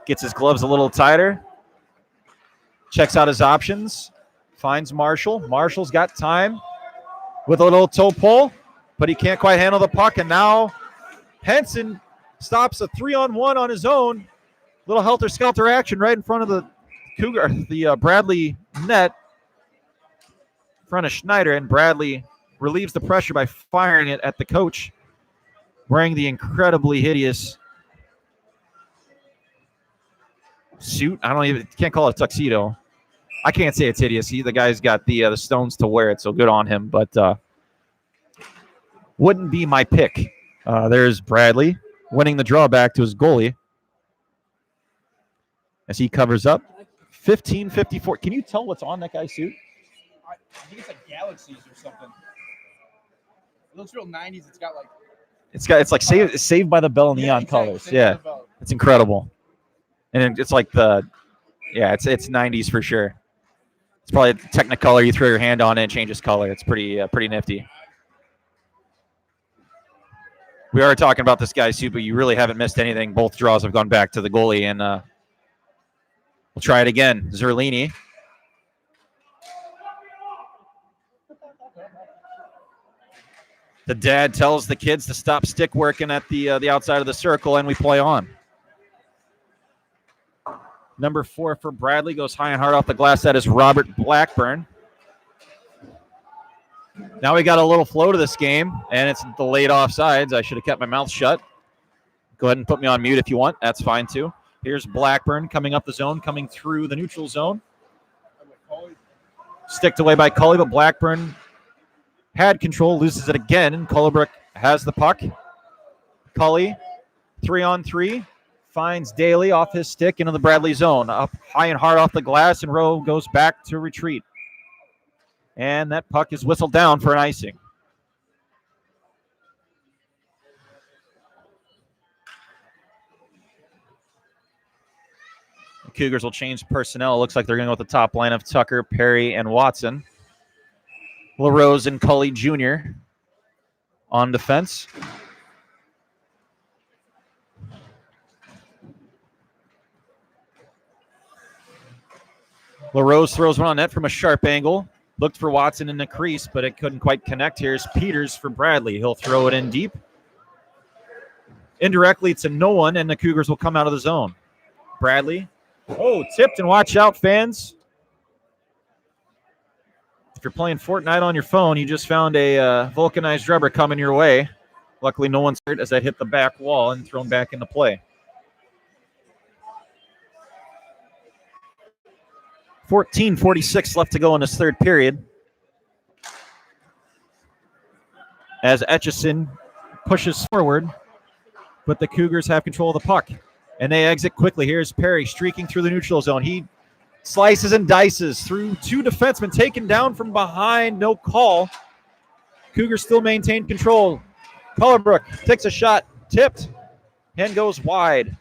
Gets his gloves a little tighter. Checks out his options. Finds Marshall. Marshall's got time with a little toe pull, but he can't quite handle the puck. And now Henson stops a 3-on-1 on his own. Little helter-skelter action right in front of the Bradley net. In front of Schneider, and Bradley relieves the pressure by firing it at the coach, wearing the incredibly hideous suit. Can't call it a tuxedo. I can't say it's hideous. The guy's got the stones to wear it, so good on him. But wouldn't be my pick. There's Bradley winning the draw back to his goalie as he covers up. 15:54. Can you tell what's on that guy's suit? I think it's like Galaxies or something. It looks real 90s. It's like Saved by the Bell neon colors. Yeah, it's incredible. And it's like it's 90s for sure. It's probably a Technicolor. You throw your hand on it and it changes color. It's pretty nifty. We are talking about this guy's suit, but you really haven't missed anything. Both draws have gone back to the goalie, and we'll try it again. Zerlini. The dad tells the kids to stop stick working at the outside of the circle, and we play on. Number 4 for Bradley goes high and hard off the glass. That is Robert Blackburn. Now we got a little flow to this game, and it's the late offsides. I should have kept my mouth shut. Go ahead and put me on mute if you want. That's fine, too. Here's Blackburn coming up the zone, coming through the neutral zone. Sticked away by Cully, but Blackburn had control, loses it again, and Cullibrook has the puck. Cully, 3-on-3, finds Daly off his stick into the Bradley zone. Up high and hard off the glass, and Rowe goes back to retreat. And that puck is whistled down for an icing. The Cougars will change personnel. It looks like they're going to go with the top line of Tucker, Perry, and Watson. LaRose and Cully Jr. on defense. LaRose throws one on net from a sharp angle. Looked for Watson in the crease, but it couldn't quite connect. Here's Peters for Bradley. He'll throw it in deep. Indirectly to no one, and the Cougars will come out of the zone. Bradley. Oh, tipped, and watch out, fans. If you're playing Fortnite on your phone, you just found a vulcanized rubber coming your way. Luckily, no one's hurt as that hit the back wall and thrown back into play. 14:46 left to go in this third period. As Etchison pushes forward, but the Cougars have control of the puck. And they exit quickly. Here's Perry streaking through the neutral zone. He slices and dices through two defensemen, taken down from behind. No call. Cougars still maintain control. Cullerbrook takes a shot, tipped, and goes wide.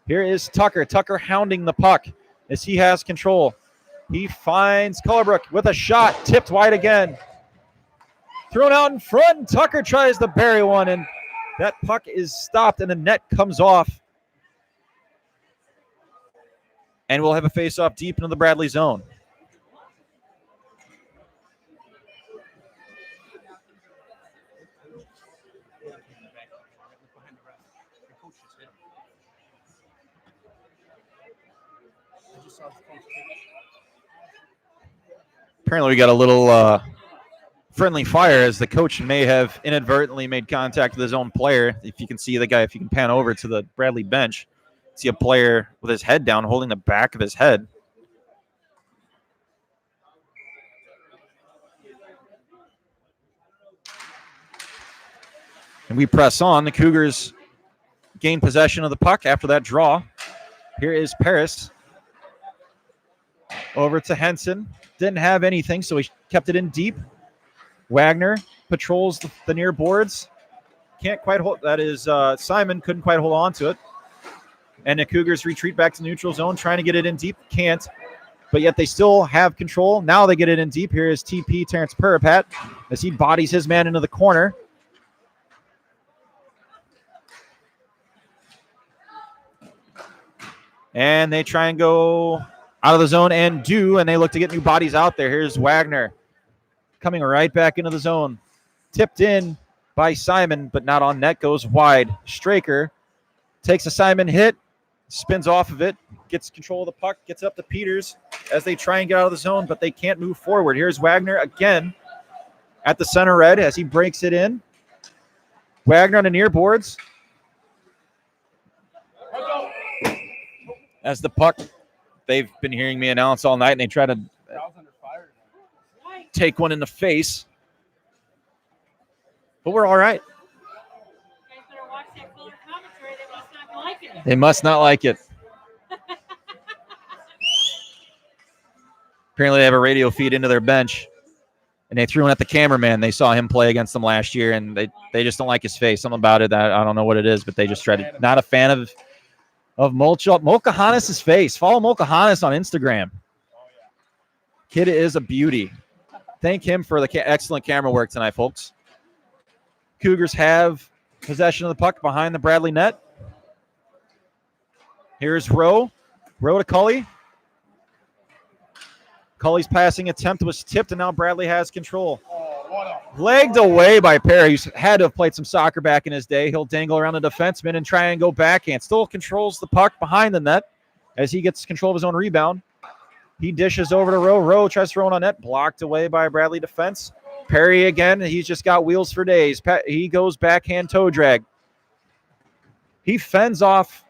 Here is Tucker. Tucker hounding the puck as he has control. He finds Cullerbrook with a shot, tipped wide again. Thrown out in front. Tucker tries to bury one, and that puck is stopped, and the net comes off. And we'll have a face-off deep into the Bradley zone. Apparently we got a little friendly fire as the coach may have inadvertently made contact with his own player. If you can see the guy, if you can pan over to the Bradley bench, see a player with his head down holding the back of his head. And we press on. The Cougars gain possession of the puck after that draw. Here is Paris. Over to Henson. Didn't have anything, so he kept it in deep. Wagner patrols the near boards. Can't quite hold. That is Simon couldn't quite hold on to it. And the Cougars retreat back to neutral zone, trying to get it in deep. Can't. But yet they still have control. Now they get it in deep. Here is TP Terrence Puripat as he bodies his man into the corner. And they try and go out of the zone and they look to get new bodies out there. Here's Wagner coming right back into the zone. Tipped in by Simon, but not on net, goes wide. Straker takes a Simon hit, spins off of it, gets control of the puck, gets up to Peters as they try and get out of the zone, but they can't move forward. Here's Wagner again at the center red as he breaks it in. Wagner on the near boards. As the puck, they've been hearing me announce all night, and they try to take one in the face. But we're all right. They must not like it. Apparently they have a radio feed into their bench, and they threw one at the cameraman. They saw him play against them last year, and they just don't like his face. Something about it, I don't know what it is, but they just tried to. Not a fan of Mulcahanis' face. Follow Mulcahanis on Instagram. Kid is a beauty. Thank him for the excellent camera work tonight, folks. Cougars have possession of the puck behind the Bradley net. Here's Rowe. Rowe to Cully. Cully's passing attempt was tipped, and now Bradley has control. Legged away by Perry, who's had to have played some soccer back in his day. He'll dangle around the defenseman and try and go backhand. Still controls the puck behind the net as he gets control of his own rebound. He dishes over to Rowe. Rowe tries to throw it on net. Blocked away by Bradley defense. Perry again. He's just got wheels for days. He goes backhand toe drag. He fends off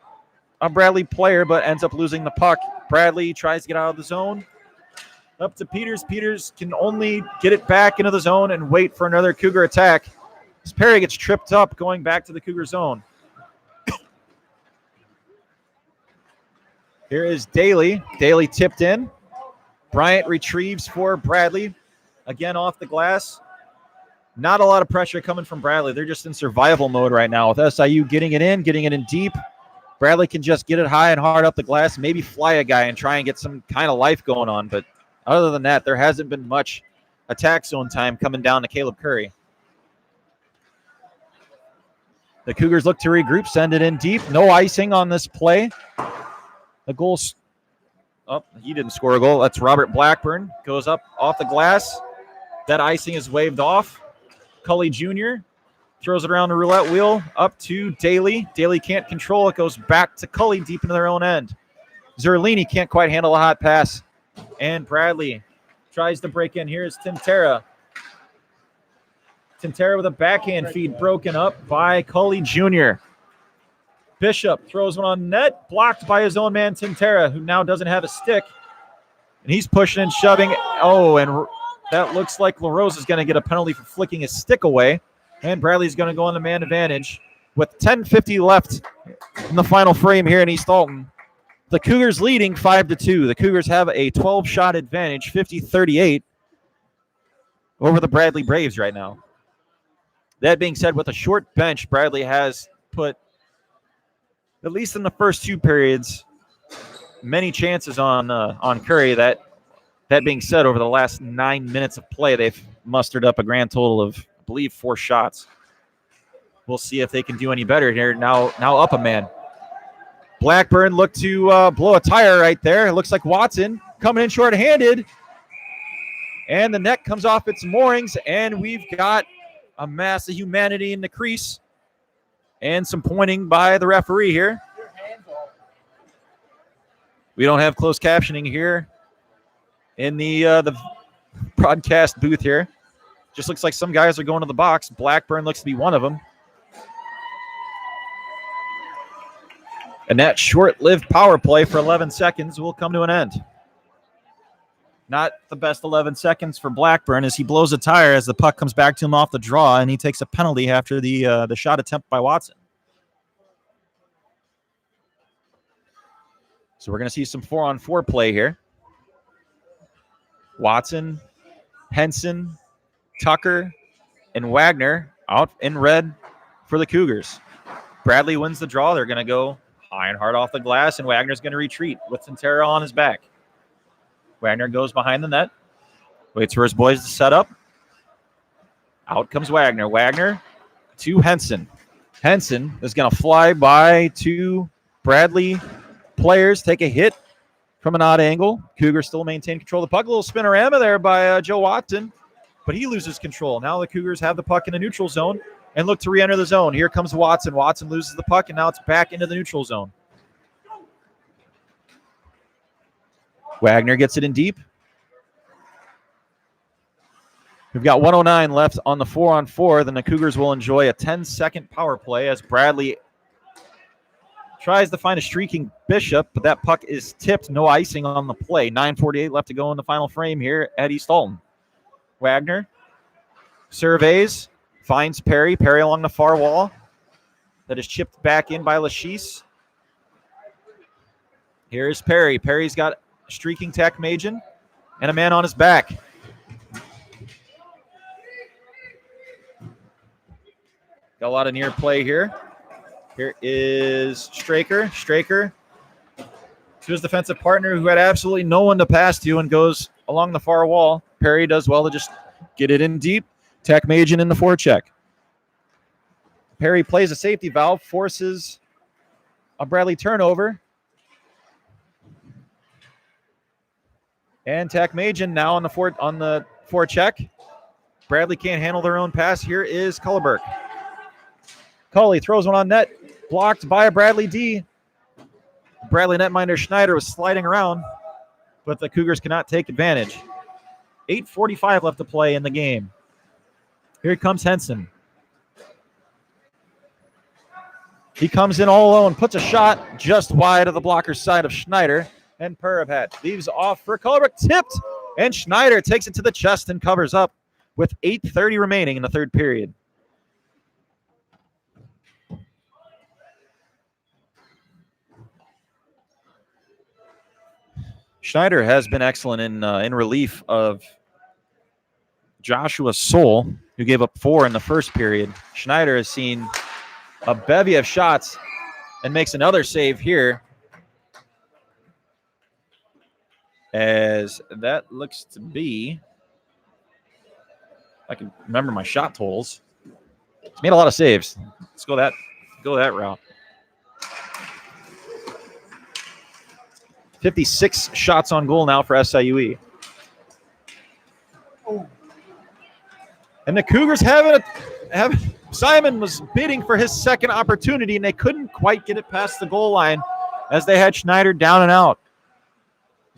a Bradley player, but ends up losing the puck. Bradley tries to get out of the zone. Up to Peters. Peters can only get it back into the zone and wait for another Cougar attack. As Perry gets tripped up going back to the Cougar zone. Here is Daly. Daly tipped in. Bryant retrieves for Bradley. Again off the glass. Not a lot of pressure coming from Bradley. They're just in survival mode right now with SIU getting it in deep. Bradley can just get it high and hard up the glass, maybe fly a guy and try and get some kind of life going on. But other than that, there hasn't been much attack zone time coming down to Caleb Curry. The Cougars look to regroup, send it in deep. No icing on this play. The goal's oh, he didn't score a goal. That's Robert Blackburn. Goes up off the glass. That icing is waved off. Cully Jr. throws it around the roulette wheel up to Daly. Daly can't control it. Goes back to Cully deep into their own end. Zerlini can't quite handle a hot pass. And Bradley tries to break in. Here's Tintera. Tintera with a backhand feed broken up by Cully Jr. Bishop throws one on net, blocked by his own man Tintera, who now doesn't have a stick. And he's pushing and shoving. Oh, and that looks like LaRose is going to get a penalty for flicking his stick away. And Bradley's going to go on the man advantage. With 10:50 left in the final frame here in East Alton, the Cougars leading 5-2. The Cougars have a 12-shot advantage, 50-38, over the Bradley Braves right now. That being said, with a short bench, Bradley has put, at least in the first two periods, many chances on Curry. That being said, over the last 9 minutes of play, they've mustered up a grand total of, I believe, 4 shots. We'll see if they can do any better here. Now up a man. Blackburn looked to blow a tire right there. It looks like Watson coming in short-handed. And the net comes off its moorings, and we've got a mass of humanity in the crease. And some pointing by the referee here. We don't have closed captioning here in the broadcast booth here. Just looks like some guys are going to the box. Blackburn looks to be one of them. And that short-lived power play for 11 seconds will come to an end. Not the best 11 seconds for Blackburn as he blows a tire as the puck comes back to him off the draw, and he takes a penalty after the shot attempt by Watson. So we're going to see some 4-on-4 play here. Watson, Henson, Tucker, and Wagner out in red for the Cougars. Bradley wins the draw. They're going to go high and hard off the glass, and Wagner's going to retreat with Tintera on his back. Wagner goes behind the net, waits for his boys to set up. Out comes Wagner. Wagner to Henson. Henson is going to fly by 2 Bradley players, take a hit from an odd angle. Cougars still maintain control of the puck. A little spinorama there by Joe Watson, but he loses control. Now the Cougars have the puck in the neutral zone and look to re-enter the zone. Here comes Watson. Watson loses the puck, and now it's back into the neutral zone. Wagner gets it in deep. We've got 1:09 left on the 4-on-4. Then the Cougars will enjoy a 10-second power play as Bradley tries to find a streaking Bishop, but that puck is tipped. No icing on the play. 9:48 left to go in the final frame here at East Alton. Wagner surveys, finds Perry. Perry along the far wall. That is chipped back in by Lachise. Here's Perry. Perry's got streaking Tech Majan and a man on his back. Got a lot of near play here. Here is Straker. Straker to his defensive partner who had absolutely no one to pass to and goes along the far wall. Perry does well to just get it in deep. Tech Majan in the forecheck. Perry plays a safety valve, forces a Bradley turnover. And Tech Majan now on the forecheck. Bradley can't handle their own pass. Here is Cullerberg. Cully throws one on net, blocked by a Bradley D. Bradley netminder Schneider was sliding around, but the Cougars cannot take advantage. 8:45 left to play in the game. Here comes Henson. He comes in all alone, puts a shot just wide of the blocker's side of Schneider. And Perabhat leaves off for Cullerberg, tipped, and Schneider takes it to the chest and covers up with 8:30 remaining in the third period. Schneider has been excellent in relief of Joshua Soul, who gave up 4 in the first period. Schneider has seen a bevy of shots and makes another save here, as that looks to be I can remember my shot totals. He's made a lot of saves. Let's go that route. 56 shots on goal now for SIUE. And the Cougars Simon was bidding for his second opportunity, and they couldn't quite get it past the goal line as they had Schneider down and out.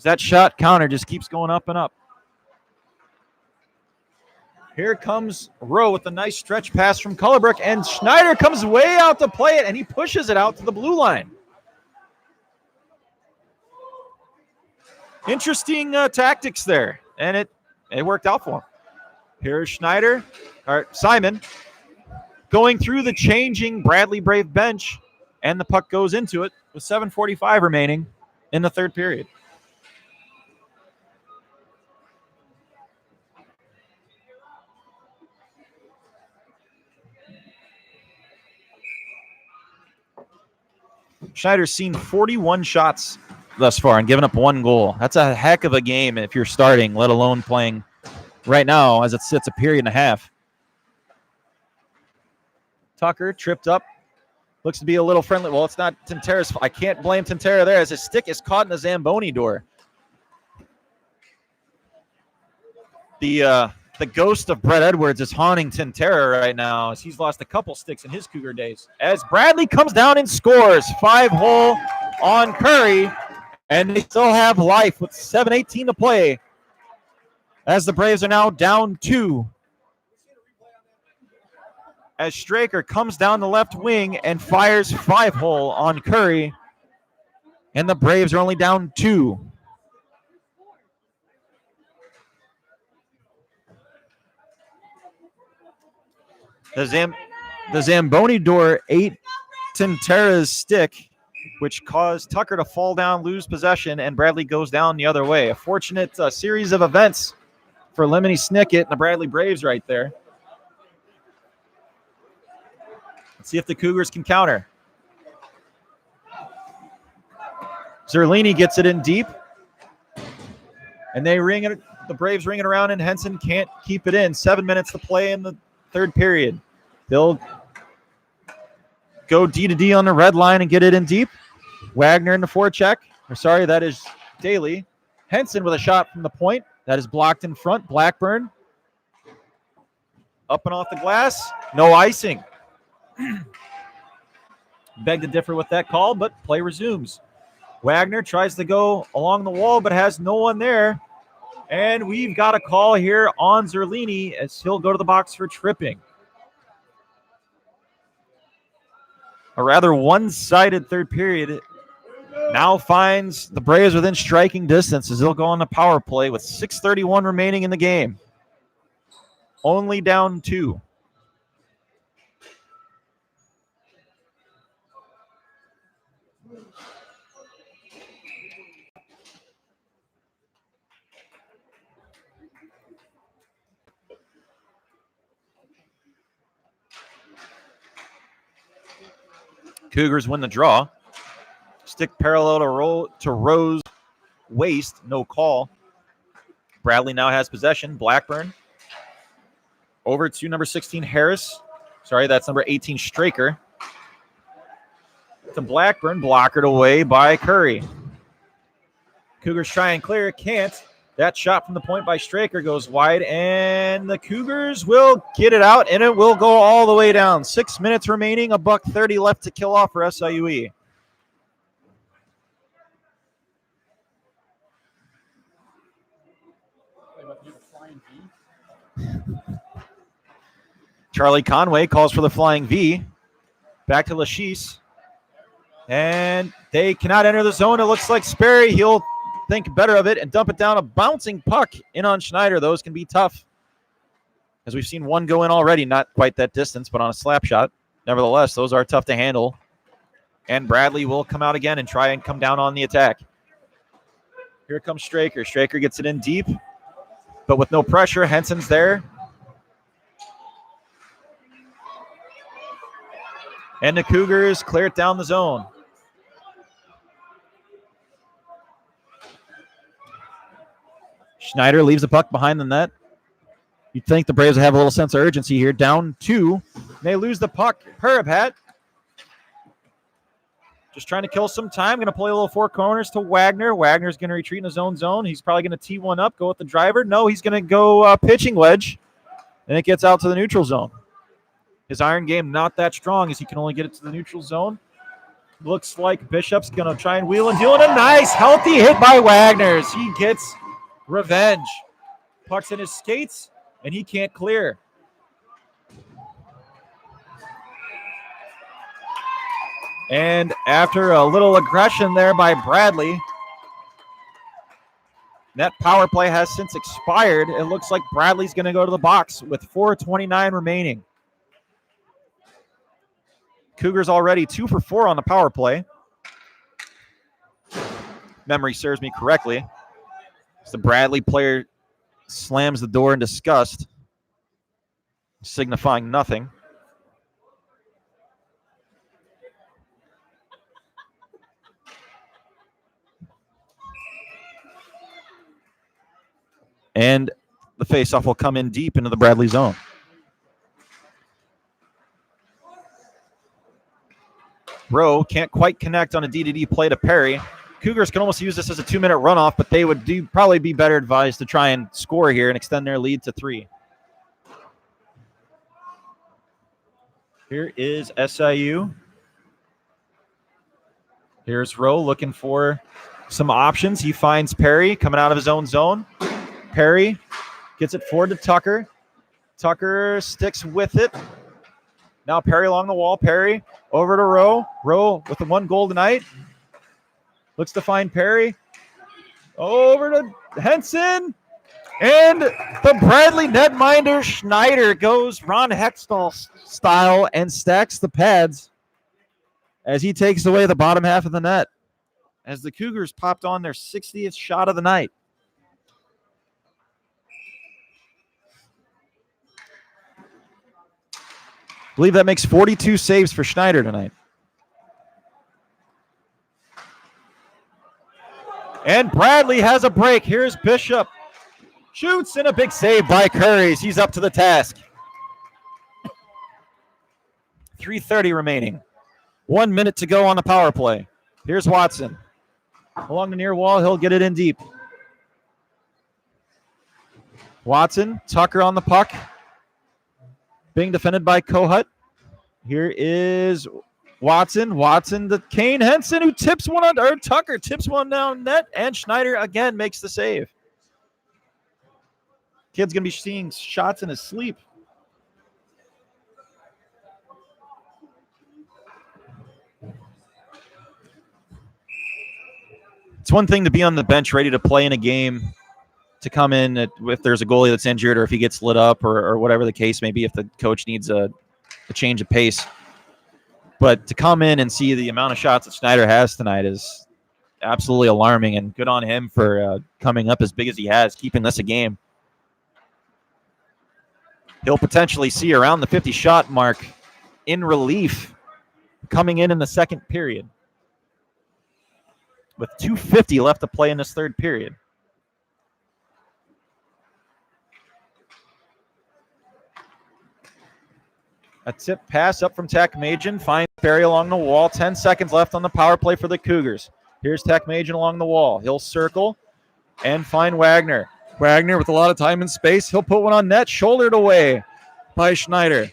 That shot counter just keeps going up and up. Here comes Rowe with a nice stretch pass from Cullerbrook, and Schneider comes way out to play it, and he pushes it out to the blue line. Interesting tactics there, and it worked out for him. Here's Simon, going through the changing Bradley Brave bench, and the puck goes into it with 7:45 remaining in the third period. Schneider's seen 41 shots thus far and given up 1 goal. That's a heck of a game if you're starting, let alone playing right now as it sits a period and a half. Tucker tripped up. Looks to be a little friendly. Well, it's not Tintera's fault. I can't blame Tintera there as his stick is caught in the Zamboni door. The ghost of Brett Edwards is haunting Tintera right now as he's lost a couple sticks in his Cougar days. As Bradley comes down and scores 5-hole on Curry, and they still have life with 7:18 to play as the Braves are now down 2. As Straker comes down the left wing and fires 5-hole on Curry, and the Braves are only down 2. The Zamboni door ate Tintera's stick, which caused Tucker to fall down, lose possession, and Bradley goes down the other way. A fortunate series of events for Lemony Snicket and the Bradley Braves right there. Let's see if the Cougars can counter. Zerlini gets it in deep, and the Braves ring it around, and Henson can't keep it in. 7 minutes to play in the third period. They'll go D to D on the red line and get it in deep. Wagner in the forecheck. That is Daly. Henson with a shot from the point. That is blocked in front. Blackburn. Up and off the glass. No icing. Beg to differ with that call, but play resumes. Wagner tries to go along the wall, but has no one there. And we've got a call here on Zerlini as he'll go to the box for tripping. A rather one-sided third period now finds the Braves within striking distance as they'll go on the power play with 6:31 remaining in the game. Only down 2. Cougars win the draw. Stick parallel to Rowe's waist. No call. Bradley now has possession. Blackburn over to number 16, Harris. Sorry, that's number 18, Straker. To Blackburn, blockered away by Curry. Cougars try and clear. Can't. That shot from the point by Straker goes wide, and the Cougars will get it out, and it will go all the way down. 6 minutes remaining, $1:30 left to kill off for SIUE. Charlie Conway calls for the flying V. Back to Lachise. And they cannot enter the zone. It looks like Sperry. He'll think better of it and dump it down. A bouncing puck in on Schneider. Those can be tough, as we've seen one go in already. Not quite that distance, but on a slap shot. Nevertheless, those are tough to handle. And Bradley will come out again and try and come down on the attack. Here comes Straker. Straker gets it in deep, but with no pressure. Henson's there. And the Cougars clear it down the zone. Schneider leaves the puck behind the net. You'd think the Braves would have a little sense of urgency here. Down 2. They lose the puck. Parapat just trying to kill some time. Going to play a little four corners to Wagner. Wagner's going to retreat in his own zone. He's probably going to tee one up, go with the driver. No, he's going to go pitching wedge, and it gets out to the neutral zone. His iron game not that strong as he can only get it to the neutral zone. Looks like Bishop's going to try and wheel and deal. And a nice, healthy hit by Wagner's. He gets revenge. Puck's in his skates, and he can't clear. And after a little aggression there by Bradley, that power play has since expired. It looks like Bradley's going to go to the box with 4:29 remaining. Cougars already 2 for 4 on the power play. Memory serves me correctly. As the Bradley player slams the door in disgust, signifying nothing. And the faceoff will come in deep into the Bradley zone. Rowe can't quite connect on a D-to-D play to Perry. Cougars can almost use this as a 2-minute runoff, but they would probably be better advised to try and score here and extend their lead to 3. Here is SIU. Here's Rowe looking for some options. He finds Perry coming out of his own zone. Perry gets it forward to Tucker. Tucker sticks with it. Now Perry along the wall. Perry over to Rowe. Rowe with the 1 goal tonight. Looks to find Perry. Over to Henson. And the Bradley netminder Schneider goes Ron Hextall style and stacks the pads as he takes away the bottom half of the net. As the Cougars popped on their 60th shot of the night. I believe that makes 42 saves for Schneider tonight. And Bradley has a break. Here's Bishop. Shoots, and a big save by Curries. He's up to the task. 3:30 remaining. 1 minute to go on the power play. Here's Watson. Along the near wall, he'll get it in deep. Watson, Tucker on the puck. Being defended by Kohut. Here is Watson. Watson to Kane Henson, who tips one on, or Tucker tips one down net, and Schneider again makes the save. Kid's going to be seeing shots in his sleep. It's one thing to be on the bench ready to play in a game, to come in if there's a goalie that's injured or if he gets lit up or whatever the case may be, if the coach needs a change of pace. But to come in and see the amount of shots that Schneider has tonight is absolutely alarming, and good on him for coming up as big as he has, keeping this a game. He'll potentially see around the 50-shot mark in relief coming in the second period with 2:50 left to play in this third period. A tip pass up from Takmajian. Finds Perry along the wall. 10 seconds left on the power play for the Cougars. Here's Takmajian along the wall. He'll circle and find Wagner. Wagner with a lot of time and space. He'll put one on net. Shouldered away by Schneider.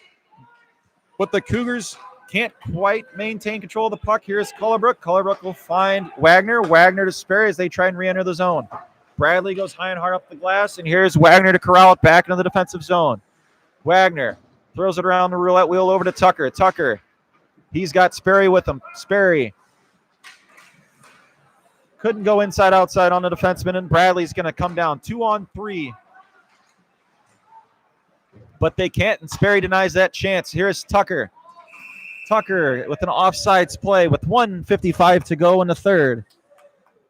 But the Cougars can't quite maintain control of the puck. Here's Cullerbrook. Cullerbrook will find Wagner. Wagner to Sperry as they try and re-enter the zone. Bradley goes high and hard up the glass, and here's Wagner to corral it back into the defensive zone. Wagner throws it around the roulette wheel over to Tucker. Tucker, he's got Sperry with him. Sperry couldn't go inside outside on the defenseman, and Bradley's going to come down 2-on-3. But they can't, and Sperry denies that chance. Here's Tucker. Tucker with an offsides play with 1:55 to go in the third.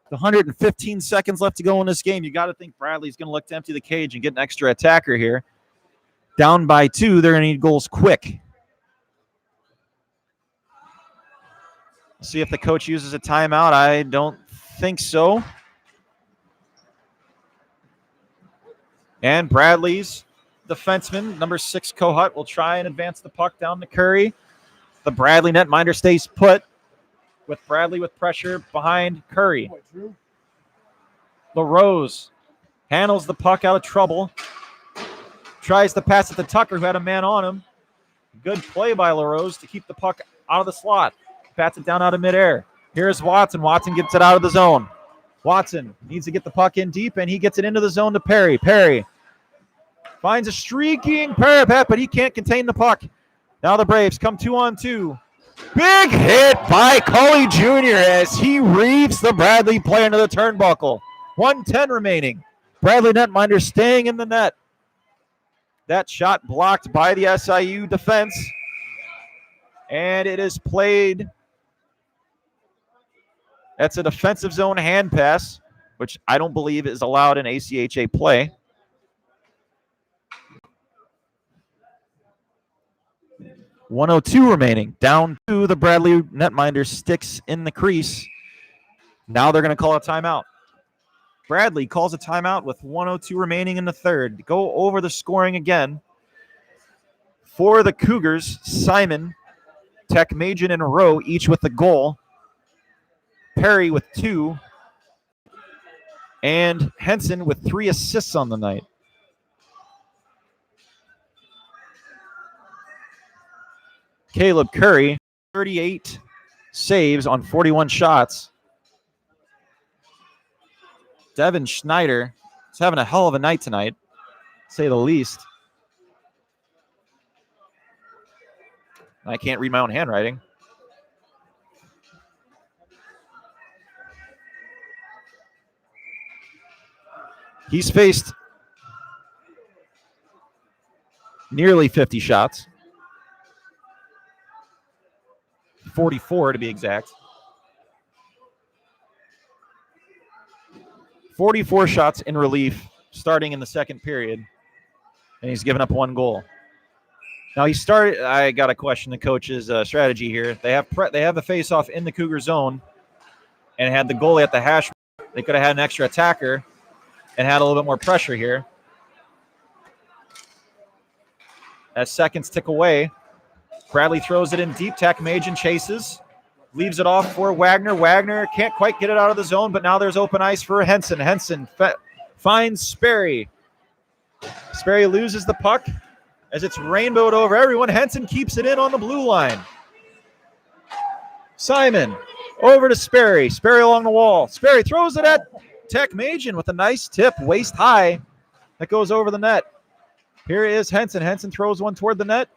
115 seconds left to go in this game. You got to think Bradley's going to look to empty the cage and get an extra attacker here. Down by 2, they're going to need goals quick. See if the coach uses a timeout. I don't think so. And Bradley's defenseman, number 6, Kohut, will try and advance the puck down to Curry. The Bradley netminder stays put with Bradley with pressure behind Curry. LaRose handles the puck out of trouble. Tries to pass it to Tucker, who had a man on him. Good play by LaRose to keep the puck out of the slot. Bats it down out of midair. Here's Watson. Watson gets it out of the zone. Watson needs to get the puck in deep, and he gets it into the zone to Perry. Perry finds a streaking parapet, but he can't contain the puck. Now the Braves come 2-on-2. Big hit by Cully Jr. as he reaves the Bradley player into the turnbuckle. 1:10 remaining. Bradley netminder staying in the net. That shot blocked by the SIU defense. And it is played. That's a defensive zone hand pass, which I don't believe is allowed in ACHA play. .102 remaining. Down 2, the Bradley netminder sticks in the crease. Now they're going to call a timeout. Bradley calls a timeout with 1:02 remaining in the third. Go over the scoring again. For the Cougars, Simon, Tekmajian, and Rowe, each with a goal. Perry with 2. And Henson with 3 assists on the night. Caleb Curry, 38 saves on 41 shots. Devin Schneider is having a hell of a night tonight, to say the least. I can't read my own handwriting. He's faced nearly 50 shots. 44 to be exact. 44 shots in relief starting in the second period, and he's given up 1 goal. Now I got to question the coach's strategy here. They have the face-off in the Cougar zone and had the goalie at the hash. They could have had an extra attacker and had a little bit more pressure here. As seconds tick away, Bradley throws it in deep. Tekmajian chases. Leaves it off for Wagner. Wagner can't quite get it out of the zone, but now there's open ice for Henson. Henson finds Sperry. Sperry loses the puck as it's rainbowed over everyone. Henson keeps it in on the blue line. Simon over to Sperry. Sperry along the wall. Sperry throws it at Tekmajian with a nice tip, waist high, that goes over the net. Here is Henson. Henson throws one toward the net.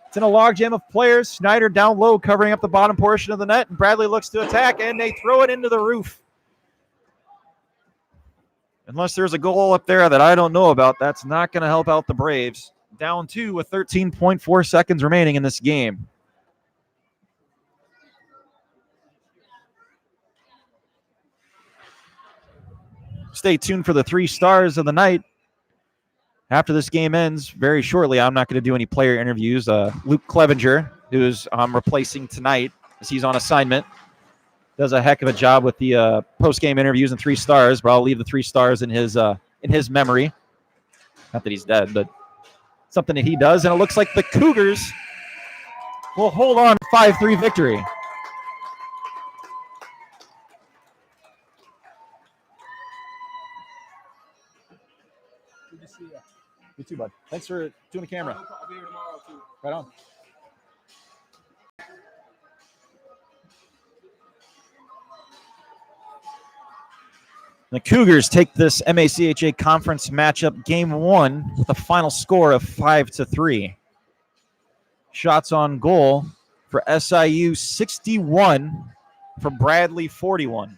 It's in a logjam of players. Schneider down low, covering up the bottom portion of the net. And Bradley looks to attack, and they throw it into the roof. Unless there's a goal up there that I don't know about, that's not going to help out the Braves. Down 2 with 13.4 seconds remaining in this game. Stay tuned for the 3 stars of the night. After this game ends, very shortly, I'm not going to do any player interviews. Luke Clevenger, who's replacing tonight as he's on assignment, does a heck of a job with the post-game interviews and 3 stars, but I'll leave the 3 stars in his memory. Not that he's dead, but something that he does. And it looks like the Cougars will hold on 5-3 victory. Good to see you. You too, bud. Thanks for doing the camera. I'll be here tomorrow, too. Right on. The Cougars take this MACHA conference matchup game 1 with a final score of 5-3. Shots on goal for SIU 61, for Bradley 41.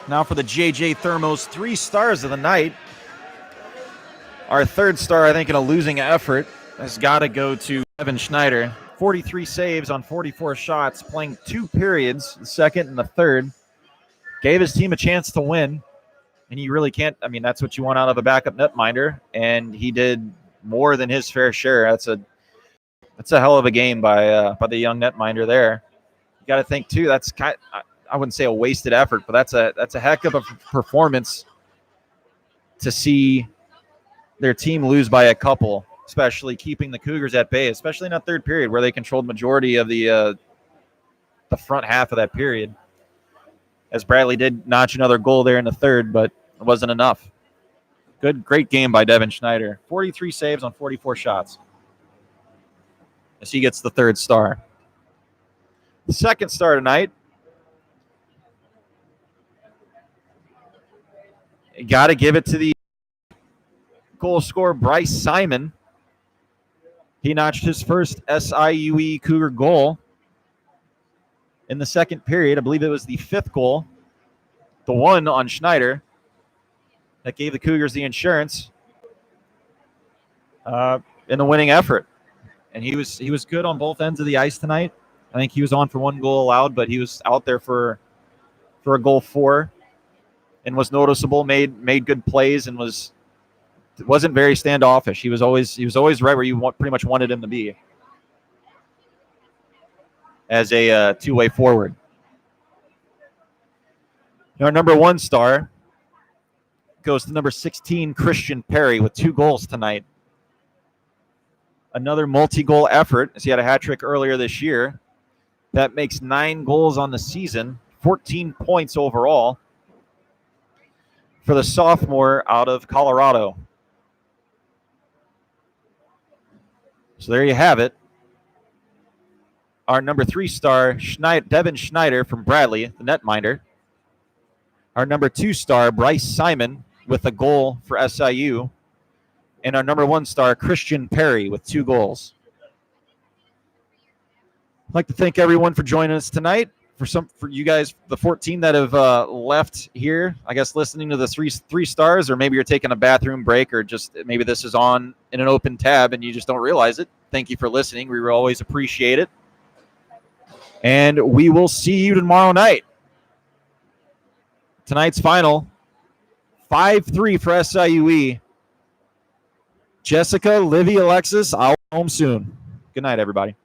Now for the JJ Thermos 3 stars of the night. Our third star, I think, in a losing effort, has got to go to Devin Schneider. 43 saves on 44 shots, playing 2 periods, the second and the third. Gave his team a chance to win, and you really can't. I mean, that's what you want out of a backup netminder, and he did more than his fair share. That's a hell of a game by the young netminder there. You got to think too. That's I wouldn't say a wasted effort, but that's a heck of a performance to see their team lose by a couple, especially keeping the Cougars at bay, especially in that third period where they controlled majority of the front half of that period. As Bradley did notch another goal there in the third, but it wasn't enough. Great game by Devin Schneider. 43 saves on 44 shots. As he gets the third star. The second star tonight, got to give it to the goal scorer, Bryce Simon. He notched his first SIUE Cougar goal in the second period. I believe it was the 5th goal, the one on Schneider, that gave the Cougars the insurance in the winning effort. And he was good on both ends of the ice tonight. I think he was on for 1 goal allowed, but he was out there for a goal 4 and was noticeable, made good plays, and wasn't very standoffish. He was always right where you pretty much wanted him to be as a two-way forward. Our number 1 star goes to number 16, Christian Perry, with 2 goals tonight. Another multi-goal effort, as he had a hat trick earlier this year. That makes 9 goals on the season, 14 points overall for the sophomore out of Colorado. So there you have it. Our number 3 star, Devin Schneider from Bradley, the netminder. Our number 2 star, Bryce Simon, with a goal for SIU. And our number 1 star, Christian Perry, with 2 goals. I'd like to thank everyone for joining us tonight. For you guys, the 14 that have left here, I guess listening to the three stars, or maybe you're taking a bathroom break, or just maybe this is on in an open tab and you just don't realize it. Thank you for listening. We always appreciate it. And we will see you tomorrow night. Tonight's final, 5-3 for SIUE. Jessica, Livy, Alexis, I'll home soon. Good night, everybody.